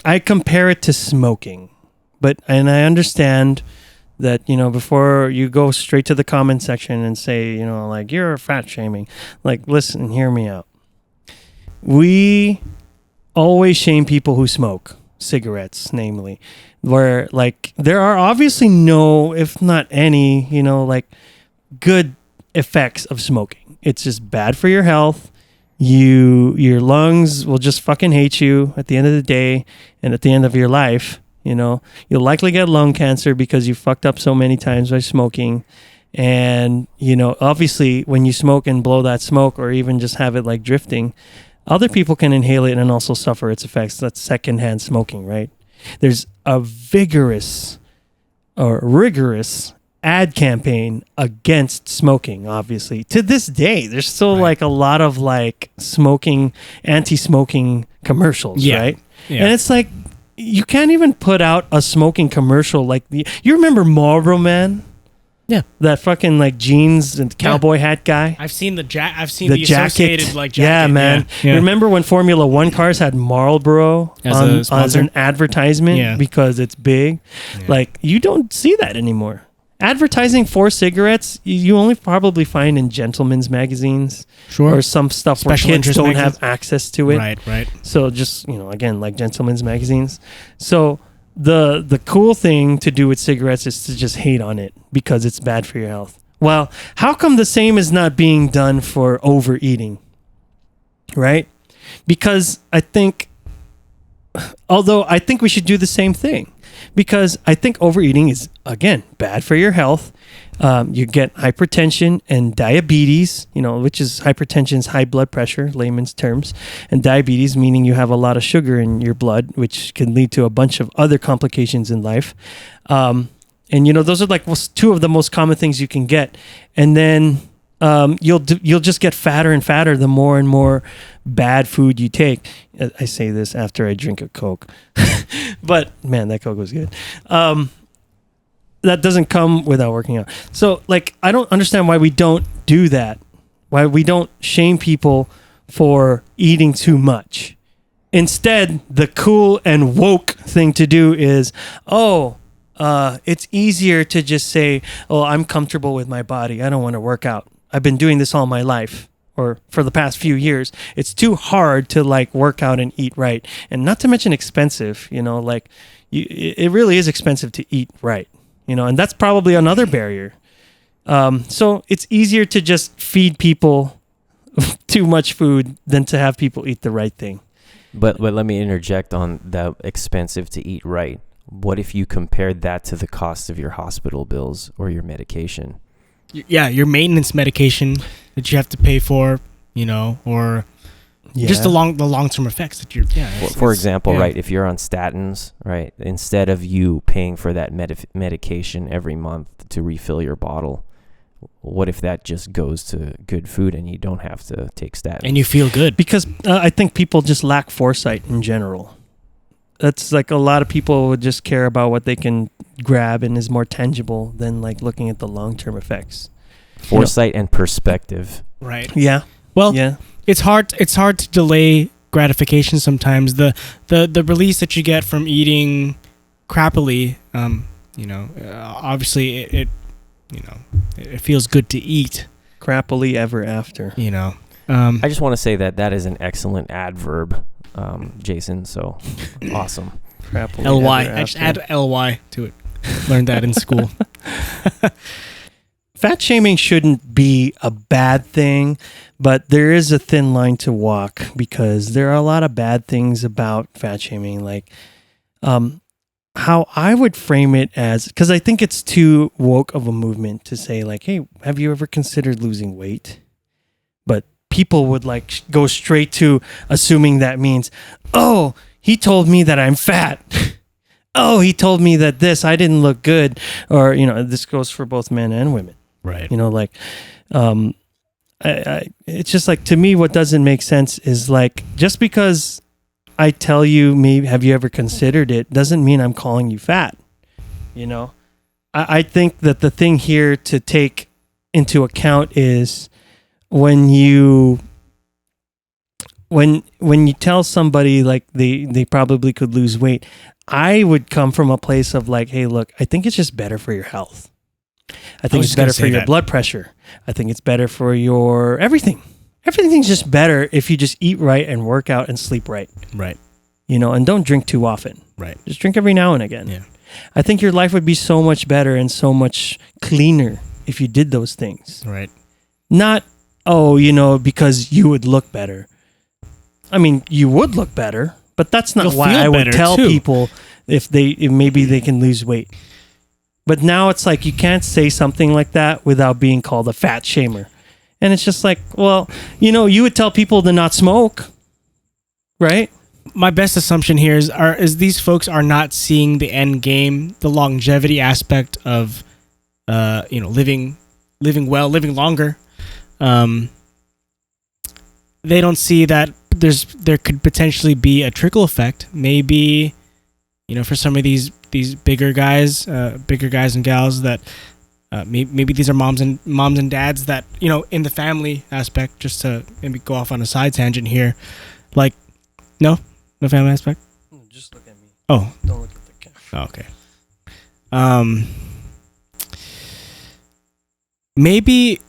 I compare it to smoking. And I understand that, before you go straight to the comment section and say, you're fat shaming, listen, hear me out. We always shame people who smoke cigarettes, namely, where there are obviously no, if not any, good effects of smoking. It's just bad for your health. Your lungs will just fucking hate you at the end of the day and at the end of your life. You know, you'll likely get lung cancer because you fucked up so many times by smoking. And, you know, obviously when you smoke and blow that smoke or even just have it like drifting, other people can inhale it and also suffer its effects. That's secondhand smoking, right? There's a vigorous or rigorous ad campaign against smoking, obviously. To this day, there's still like a lot of like smoking, anti-smoking commercials, right? Yeah. And it's like, you can't even put out a smoking commercial like you remember Marlboro Man? Yeah, that fucking like jeans and cowboy hat guy. I've seen the associated like jacket. Yeah, man. Yeah. Remember when Formula One cars had Marlboro as an advertisement because it's big? Yeah. Like you don't see that anymore. Advertising for cigarettes, you only probably find in gentlemen's magazines, or some stuff special where kids don't have access to it. Right. So just again, like gentlemen's magazines. So. The cool thing to do with cigarettes is to just hate on it because it's bad for your health. Well, how come the same is not being done for overeating? Right? Because I think we should do the same thing. Because I think overeating is, again, bad for your health. You get hypertension and diabetes, which is hypertension's high blood pressure, layman's terms, and diabetes meaning you have a lot of sugar in your blood, which can lead to a bunch of other complications in life. And those are like two of the most common things you can get. And then you'll just get fatter and fatter the more and more bad food you take. I say this after I drink a Coke, but man, that Coke was good. That doesn't come without working out. So like, I don't understand why we don't do that. Why we don't shame people for eating too much. Instead, the cool and woke thing to do is, it's easier to just say, I'm comfortable with my body. I don't want to work out. I've been doing this all my life or for the past few years. It's too hard to like work out and eat right. And not to mention expensive, it really is expensive to eat right. And that's probably another barrier. So it's easier to just feed people too much food than to have people eat the right thing. But let me interject on the expensive to eat right. What if you compared that to the cost of your hospital bills or your medication? Yeah, your maintenance medication that you have to pay for, or just the long-term effects that you're. Yeah. For example, right, if you're on statins, right, instead of you paying for that medication every month to refill your bottle, what if that just goes to good food and you don't have to take statins? And you feel good. Because I think people just lack foresight in general. That's like a lot of people would just care about what they can grab and is more tangible than like looking at the long-term effects. Foresight and perspective. Right. Yeah. Well, it's hard to delay gratification sometimes. The release that you get from eating crappily, obviously it feels good to eat. Crappily ever after. I just want to say that is an excellent adverb. Jason, so awesome. LY. I just add LY to it. Learned that in school. Fat shaming shouldn't be a bad thing, but there is a thin line to walk because there are a lot of bad things about fat shaming. Like, how I would frame it as, because I think it's too woke of a movement to say like, hey, have you ever considered losing weight? But people would like go straight to assuming that means, he told me that I'm fat. He told me that I didn't look good. Or, this goes for both men and women. Right. It's just like, to me, what doesn't make sense is like, just because I tell you, maybe, have you ever considered it, doesn't mean I'm calling you fat. I think that the thing here to take into account is, when you tell somebody like they probably could lose weight, I would come from a place of like, hey, look, I think it's just better for your health. I think it's better for your blood pressure. I think it's better for your everything. Everything's just better if you just eat right and work out and sleep right. Right. And don't drink too often. Right. Just drink every now and again. Yeah. I think your life would be so much better and so much cleaner if you did those things. Right. Not because you would look better. I mean, you would look better, but that's not why I would tell people if maybe they can lose weight. But now it's like you can't say something like that without being called a fat shamer. And it's just like, well, you would tell people to not smoke, right? My best assumption here is these folks are not seeing the end game, the longevity aspect of, living well, living longer. They don't see that there could potentially be a trickle effect. Maybe, for some of these bigger guys and gals that maybe these are moms and dads that, in the family aspect, just to maybe go off on a side tangent here, like, no family aspect. Just look at me. Oh, Don't look at the camera. Okay. Maybe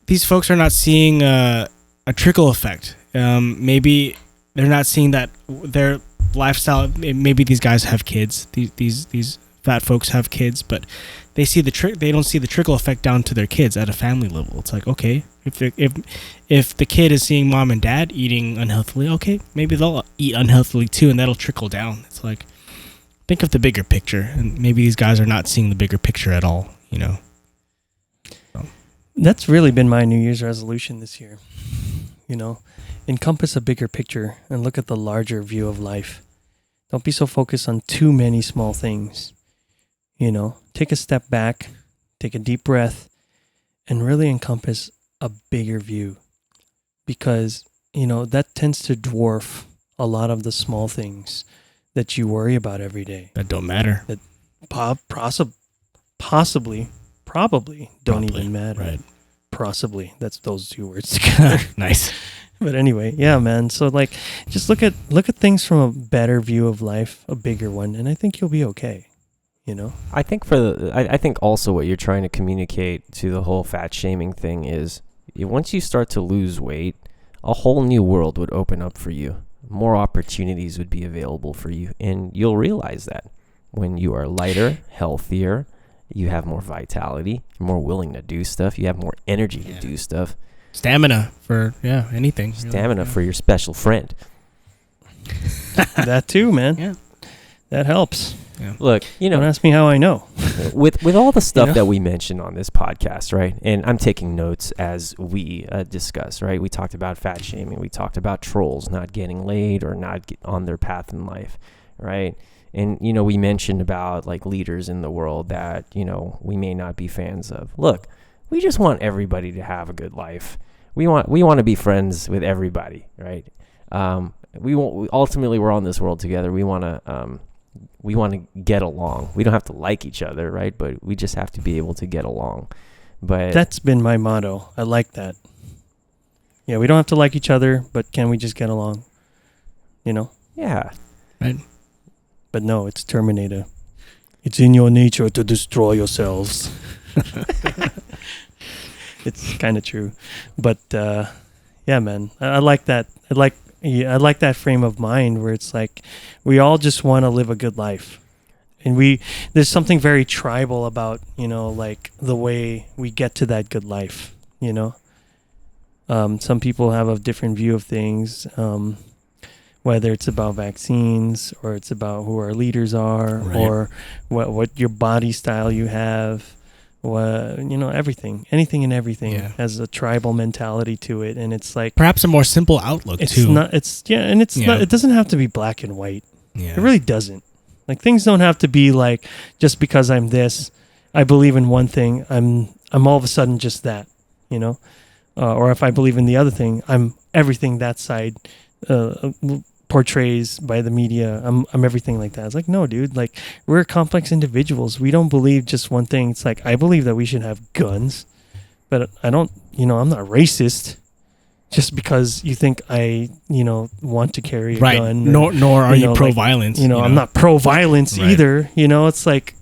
these folks are not seeing a trickle effect. Maybe they're not seeing that their lifestyle. Maybe these guys have kids. These fat folks have kids, but they see they don't see the trickle effect down to their kids at a family level. It's like, okay, if the kid is seeing mom and dad eating unhealthily, okay, maybe they'll eat unhealthily too, and that'll trickle down. It's like, think of the bigger picture, and maybe these guys are not seeing the bigger picture at all. So. That's really been my New Year's resolution this year. Encompass a bigger picture and look at the larger view of life. Don't be so focused on too many small things. Take a step back, take a deep breath, and really encompass a bigger view. Because, that tends to dwarf a lot of the small things that you worry about every day. That don't matter. That probably don't even matter. Right. Possibly. That's those two words together. Nice. But anyway, yeah, man. So like, just look at things from a better view of life, a bigger one, and I think you'll be okay. I think I think also what you're trying to communicate to the whole fat shaming thing is, once you start to lose weight, a whole new world would open up for you. More opportunities would be available for you, and you'll realize that when you are lighter, healthier, you have more vitality, you're more willing to do stuff, you have more energy to do stuff. Stamina for anything. Stamina for your special friend. That too, man. Yeah. That helps. Yeah. Look, Don't ask me how I know. with all the stuff that we mentioned on this podcast, right? And I'm taking notes as we discuss, right? We talked about fat shaming. We talked about trolls not getting laid or not on their path in life, right? And, we mentioned about like leaders in the world that, we may not be fans of. Look, we just want everybody to have a good life. We want to be friends with everybody, right? Ultimately, we're on this world together. We want to get along. We don't have to like each other, right? But we just have to be able to get along. But that's been my motto. I like that. Yeah, we don't have to like each other, but can we just get along? Yeah. Right. But no, it's Terminator. It's in your nature to destroy yourselves. It's kind of true. But yeah, man, I like that. I like that frame of mind where it's like we all just want to live a good life. And there's something very tribal about, like the way we get to that good life, Some people have a different view of things, whether it's about vaccines or it's about who our leaders are, right, or what your body style you have. Everything, anything and everything has a tribal mentality to it, and it's like perhaps a more simple outlook it's too. Not, it's and it's not. It doesn't have to be black and white. Yeah. It really doesn't. Like things don't have to be like just because I'm this, I believe in one thing, I'm all of a sudden just that, or if I believe in the other thing, I'm everything that side portrays by the media. I'm everything like that. It's like, no, dude, like we're complex individuals. We don't believe just one thing. It's like, I believe that we should have guns, but I don't, I'm not racist just because you think I, want to carry a gun. Nor are you pro-violence. I'm not pro-violence right. either. It's like,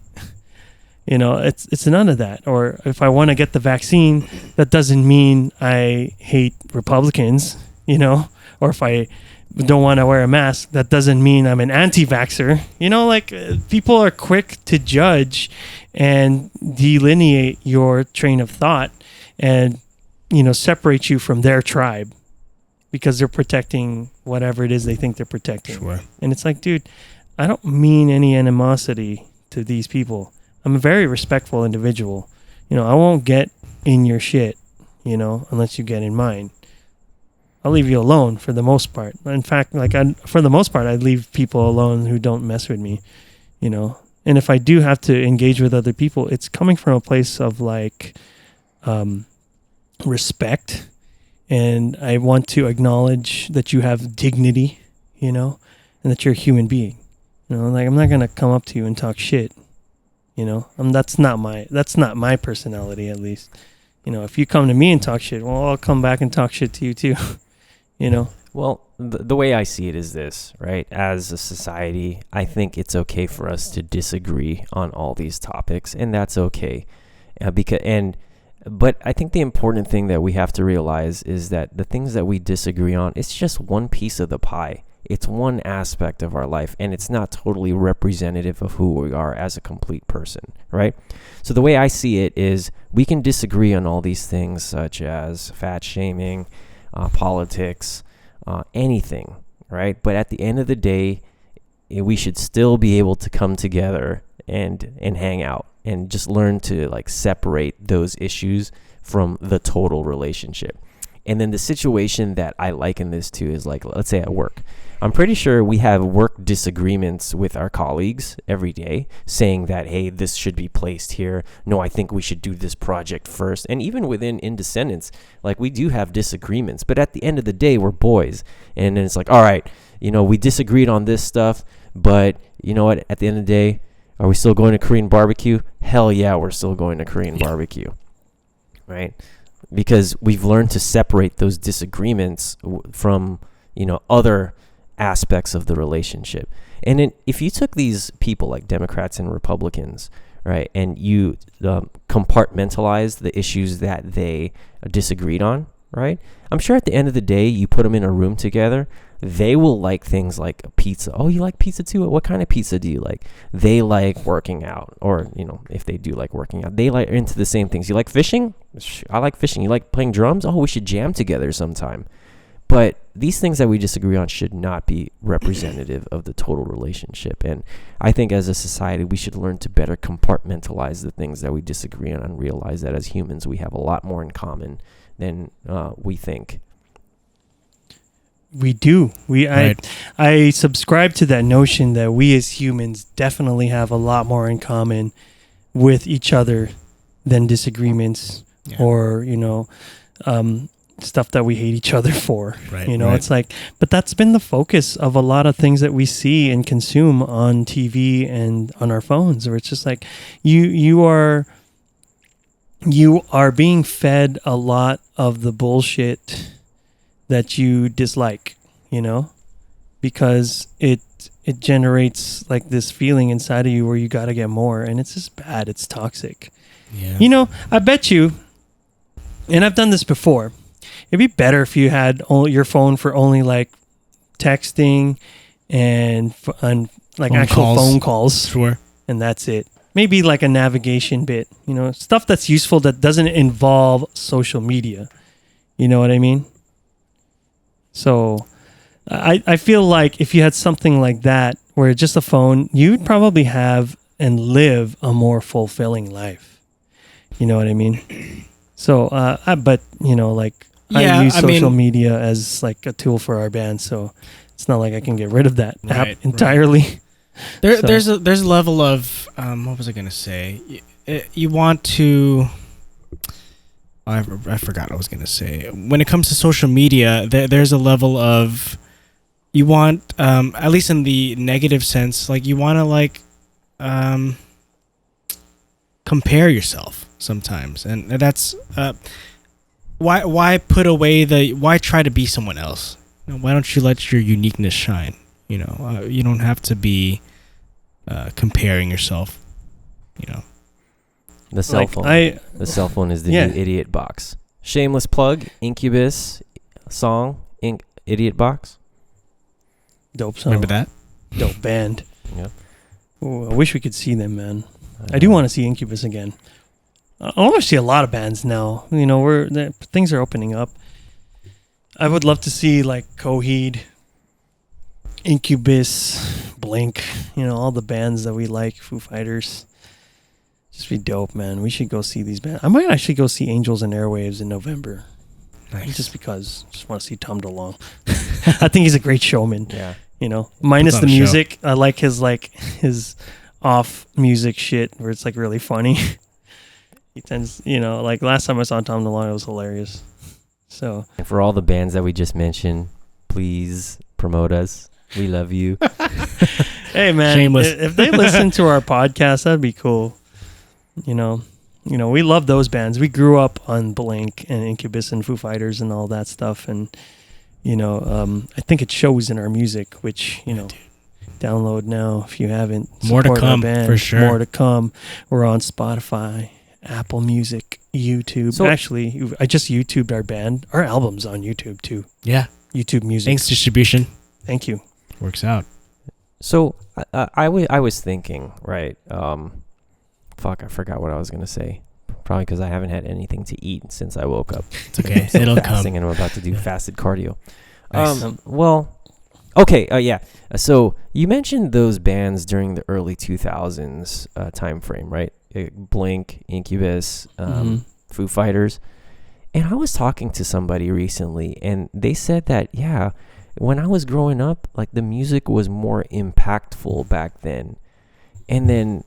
it's none of that. Or if I want to get the vaccine, that doesn't mean I hate Republicans, or if I don't want to wear a mask, that doesn't mean I'm an anti-vaxxer. People are quick to judge and delineate your train of thought and, separate you from their tribe because they're protecting whatever it is they think they're protecting. Sure. And it's like, dude, I don't mean any animosity to these people. I'm a very respectful individual. I won't get in your shit, unless you get in mine. I'll leave you alone for the most part. In fact, for the most part, I'd leave people alone who don't mess with me, And if I do have to engage with other people, it's coming from a place of respect. And I want to acknowledge that you have dignity, and that you're a human being. I'm not going to come up to you and talk shit. That's not my personality, at least. If you come to me and talk shit, well, I'll come back and talk shit to you too. Well, the way I see it is this, right? As a society, I think it's okay for us to disagree on all these topics, and that's okay. But I think the important thing that we have to realize is that the things that we disagree on, it's just one piece of the pie. It's one aspect of our life, and it's not totally representative of who we are as a complete person, right? So the way I see it is we can disagree on all these things such as fat shaming, politics, anything, right? But at the end of the day, we should still be able to come together and hang out and just learn to separate those issues from the total relationship. And then the situation that I liken this to is let's say at work. I'm pretty sure we have work disagreements with our colleagues every day saying that, hey, this should be placed here. No, I think we should do this project first. And even within Indescendants, we do have disagreements. But at the end of the day, we're boys. And then it's all right, we disagreed on this stuff. But you know what? At the end of the day, are we still going to Korean barbecue? Hell yeah, we're still going to Korean barbecue. Right? Because we've learned to separate those disagreements from, other aspects of the relationship. And then if you took these people like Democrats and Republicans, right, and you compartmentalize the issues that they disagreed on, right, I'm sure at the end of the day, you put them in a room together, they will like things like pizza. Oh, you like pizza too? What kind of pizza do you like? They like working out, or, if they do like working out, they like into the same things. You like fishing? I like fishing. You like playing drums? Oh, we should jam together sometime. But these things that we disagree on should not be representative of the total relationship. And I think as a society, we should learn to better compartmentalize the things that we disagree on and realize that as humans, we have a lot more in common than we think. We do. Right. I subscribe to that notion that we as humans definitely have a lot more in common with each other than disagreements or, stuff that we hate each other for. Right, It's but that's been the focus of a lot of things that we see and consume on TV and on our phones, where it's just you are being fed a lot of the bullshit that you dislike, because it generates this feeling inside of you where you got to get more, and it's just bad. It's toxic. Yeah. I bet you, and I've done this before, it'd be better if you had your phone for only texting and actual phone calls. Sure. And that's it. Maybe a navigation bit, stuff that's useful that doesn't involve social media. You know what I mean? So I feel if you had something like that, where it's just a phone, you'd probably have and live a more fulfilling life. You know what I mean? So, I use social media as a tool for our band, so it's not I can get rid of that app entirely. Right. There's a level of what was I gonna say? You want to. I forgot what I was gonna say. When it comes to social media, there's a level of you want, at least in the negative sense, you want to compare yourself sometimes, and that's why put away why try to be someone else? Why don't you let your uniqueness shine? You don't have to be comparing yourself. The cell phone. The cell phone is the new idiot box. Shameless plug. Incubus song. Idiot box. Dope song. Remember that? Dope band. Yep. Ooh, I wish we could see them, man. I do want to see Incubus again. I want to see a lot of bands now. Things are opening up. I would love to see Coheed, Incubus, Blink, all the bands that we like, Foo Fighters. Just be dope, man. We should go see these bands. I might actually go see Angels and Airwaves in November. Nice. Just because. Just want to see Tom DeLonge. I think he's a great showman. Yeah. Minus Puts the on a show. music. I like his off music shit where it's like really funny. He tends, like last time I saw Tom DeLonge, it was hilarious. So. And for all the bands that we just mentioned, please promote us. We love you. Hey, man. Shameless. If they listen to our podcast, that'd be cool. We love those bands. We grew up on Blink and Incubus and Foo Fighters and all that stuff. And, I think it shows in our music, which, download now if you haven't. More to Support our come, band. for sure. More to come. We're on Spotify, Apple Music, YouTube. So- Actually, I just YouTubed our band. Our album's on YouTube, too. Yeah. YouTube Music. Thanks, distribution. Thank you. Works out. So I was thinking, right? Fuck, I forgot what I was gonna say. Probably because I haven't had anything to eat since I woke up. It's okay. I'm still It'll fasting come. and I'm about to do fasted cardio. Nice. Okay. Yeah. So you mentioned those bands during the early 2000s time frame, right? Blink, Incubus, Foo Fighters. And I was talking to somebody recently, and they said that, yeah, when I was growing up, like the music was more impactful back then. And then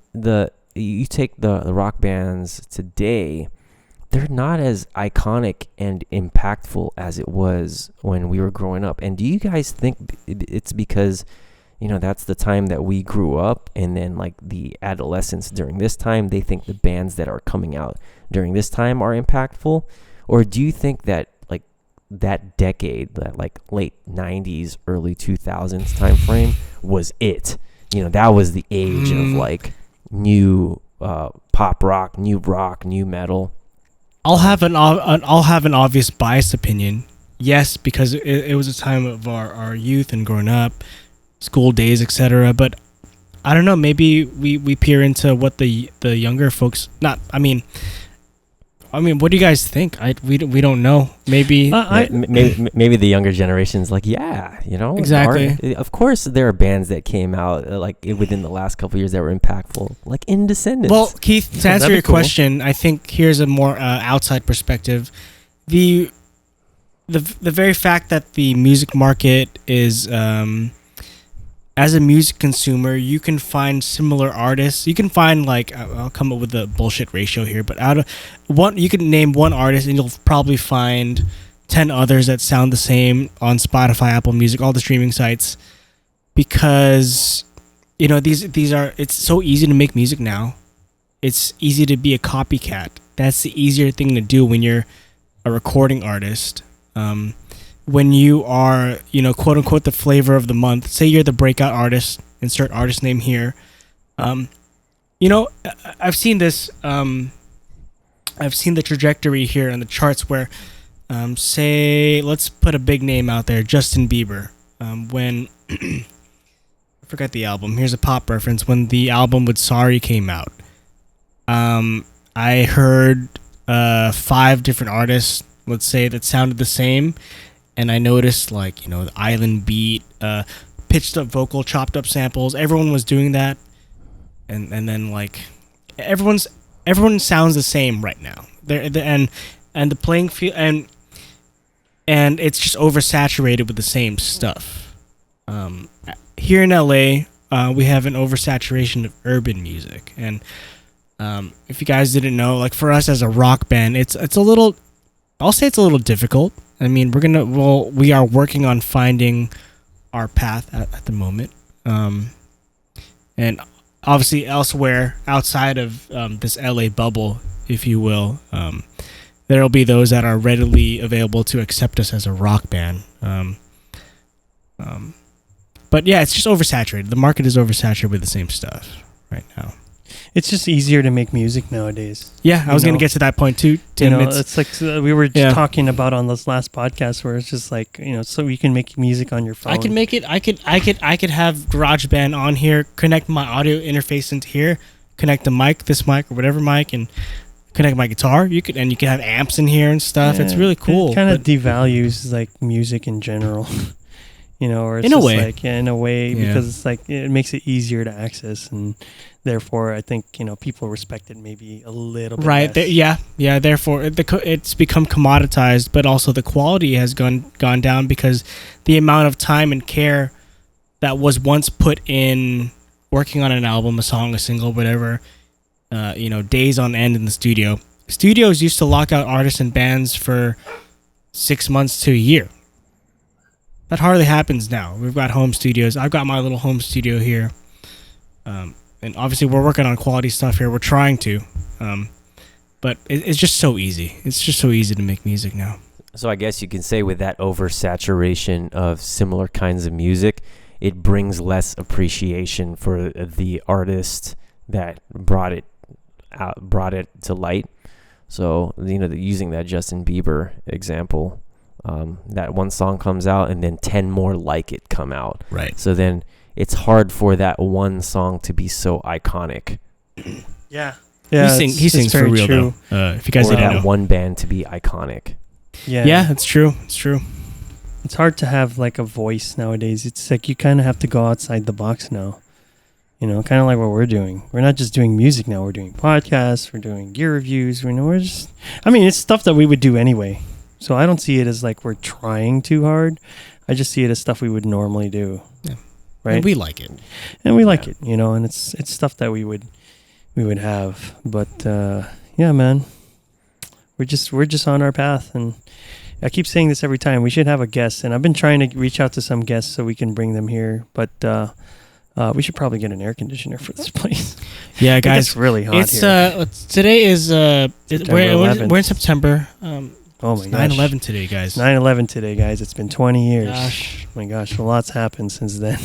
you take the rock bands today, they're not as iconic and impactful as it was when we were growing up. And do you guys think it's because, that's the time that we grew up, and then like the adolescents during this time, they think the bands that are coming out during this time are impactful? Or do you think that like that decade, that like late 90s, early 2000s time frame was it? That was the age of like new pop rock, new metal. I'll have an obvious biased opinion. Yes, because it was a time of our youth and growing up, school days, etc. But I don't know. Maybe we peer into what the younger folks. What do you guys think? We don't know. Maybe maybe the younger generation's like, yeah, Exactly. Of course, there are bands that came out within the last couple of years that were impactful, like Indescendants. Well, Keith, to answer that'd be your cool. question, I think here's a more outside perspective. The very fact that the music market is, as a music consumer, you can find similar artists. You can find I'll come up with a bullshit ratio here, but out of one, you can name one artist and you'll probably find 10 others that sound the same on Spotify, Apple Music, all the streaming sites, because these are. It's so easy to make music now. It's easy to be a copycat. That's the easier thing to do when you're a recording artist. When you are, quote unquote, the flavor of the month, say you're the breakout artist, insert artist name here. I've seen this. I've seen the trajectory here on the charts where, say, let's put a big name out there, Justin Bieber. When I forgot the album. Here's a pop reference. When the album with Sorry came out, I heard 5 different artists, let's say, that sounded the same. And I noticed, the island beat, pitched up vocal, chopped up samples. Everyone was doing that, and then everyone sounds the same right now. And the playing field and it's just oversaturated with the same stuff. Here in LA, we have an oversaturation of urban music, and if you guys didn't know, for us as a rock band, it's a little. I'll say it's a little difficult. I mean, we are working on finding our path at the moment. And obviously elsewhere outside of this LA bubble, if you will, there will be those that are readily available to accept us as a rock band. But yeah, it's just oversaturated. The market is oversaturated with the same stuff right now. It's just easier to make music nowadays. Yeah, I was going to get to that point too, Tim. It's like we were just talking about on this last podcast, where it's just so you can make music on your phone. I can make it. I could have GarageBand on here, connect my audio interface into here, connect the mic, this mic or whatever mic, and connect my guitar. You could have amps in here and stuff. Yeah, it's really cool. It kind of devalues music in general. or it's In a just way. like in a way Yeah. because it's like it makes it easier to access, and therefore I think people respect it maybe a little bit Right. less. Yeah. Therefore, it's become commoditized, but also the quality has gone down because the amount of time and care that was once put in working on an album, a song, a single, whatever, days on end in the studio. Studios used to lock out artists and bands for 6 months to a year. That hardly happens now. We've got home studios. I've got my little home studio here. And obviously we're working on quality stuff here. We're trying to. But it's just so easy. It's just so easy to make music now. So I guess you can say with that oversaturation of similar kinds of music, it brings less appreciation for the artist that brought it to light. So, using that Justin Bieber example, that one song comes out and then 10 more like it come out. Right. So then it's hard for that one song to be so iconic. Yeah. He sings for real, true. though. If you guys Or didn't that know. one band to be iconic. Yeah, it's true. It's true. It's hard to have like a voice nowadays. It's like you kind of have to go outside the box now. Kind of like what we're doing. We're not just doing music now. We're doing podcasts. We're doing gear reviews. It's stuff that we would do anyway. So I don't see it as like we're trying too hard. I just see it as stuff we would normally do. Yeah. Right. And we like it. And we like it, and it's stuff that we would have. But yeah, man, we're just on our path, and I keep saying this every time. We should have a guest, and I've been trying to reach out to some guests so we can bring them here. But we should probably get an air conditioner for this place. Yeah, guys, it's really hot it's here. today is September we're 11th. in September. Oh my gosh. 9/11 today, guys. 9/11 today, guys. It's been 20 years. Gosh. Oh my gosh, a lot's happened since then.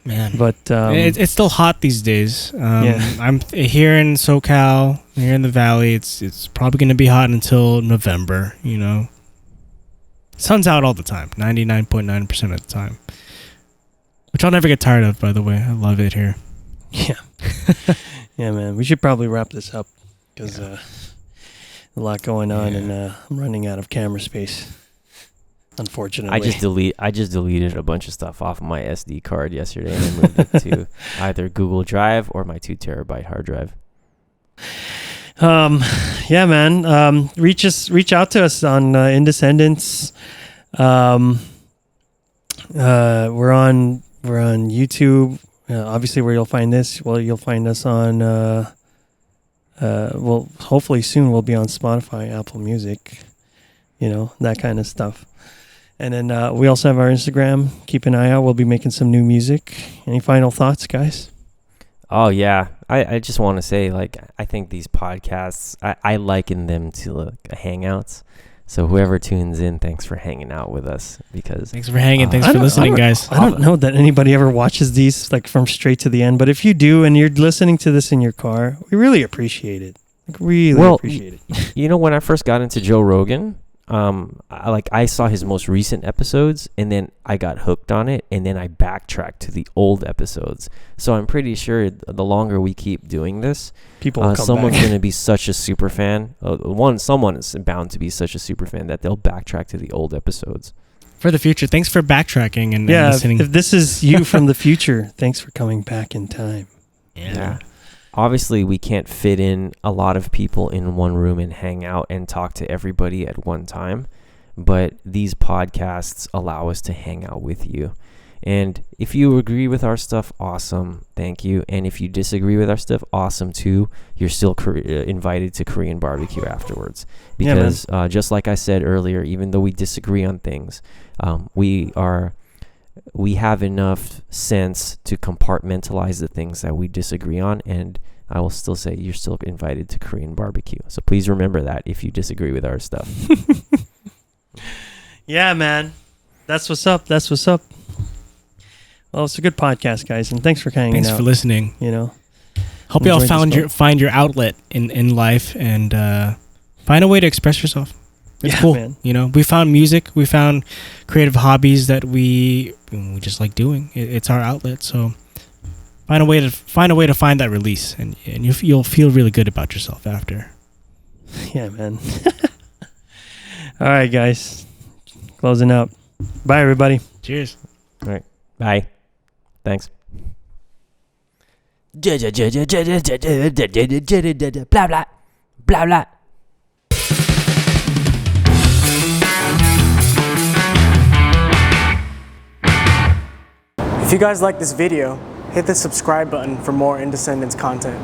Man, But it's still hot these days. Yeah. I'm here in SoCal, here in the Valley. It's probably going to be hot until November. Sun's out all the time, 99.9% of the time, which I'll never get tired of. By the way, I love it here. yeah, yeah, man. We should probably wrap this up because a lot going on, and I'm running out of camera space. Unfortunately, I just deleted a bunch of stuff off of my SD card yesterday and I moved it to either Google Drive or my 2 terabyte hard drive. Yeah, man. Reach out to us on Indescendants. We're on YouTube. Obviously, where you'll find this, you'll find us on. Hopefully soon we'll be on Spotify, Apple Music, that kind of stuff. And then we also have our Instagram. Keep an eye out. We'll be making some new music. Any final thoughts, guys? Oh, yeah. I just want to say, I think these podcasts, I liken them to hangouts. So whoever tunes in, thanks for hanging out with us. Thanks for hanging. Thanks for listening, guys. I don't know that anybody ever watches these from straight to the end. But if you do and you're listening to this in your car, we really appreciate it. Appreciate it. When I first got into Joe Rogan, I saw his most recent episodes and then I got hooked on it and then I backtracked to the old episodes. So I'm pretty sure the longer we keep doing this, people will come someone's back. going to be such a super fan. Someone is bound to be such a super fan that they'll backtrack to the old episodes. For the future, thanks for backtracking and listening. listening. If this is you from the future, thanks for coming back in time. Yeah. Obviously, we can't fit in a lot of people in one room and hang out and talk to everybody at one time, but these podcasts allow us to hang out with you. And if you agree with our stuff, awesome, thank you. And if you disagree with our stuff, awesome too. You're still invited to Korean barbecue afterwards. Because just like I said earlier, even though we disagree on things, we have enough sense to compartmentalize the things that we disagree on, and I will still say you're still invited to Korean barbecue. So please remember that if you disagree with our stuff. Yeah, man. That's what's up. Well, it's a good podcast, guys, and thanks for hanging out. Thanks for listening. Hope Enjoyed y'all find your outlet in life and find a way to express yourself. It's cool, man. We found music, we found creative hobbies that we just like doing. It's our outlet, so find a way to find that release, and you'll feel really good about yourself after. Yeah, man. All right, guys, closing out. Bye, everybody. Cheers. All right. Bye. Thanks. Blah blah. Blah blah. If you guys like this video, hit the subscribe button for more Indescendants content.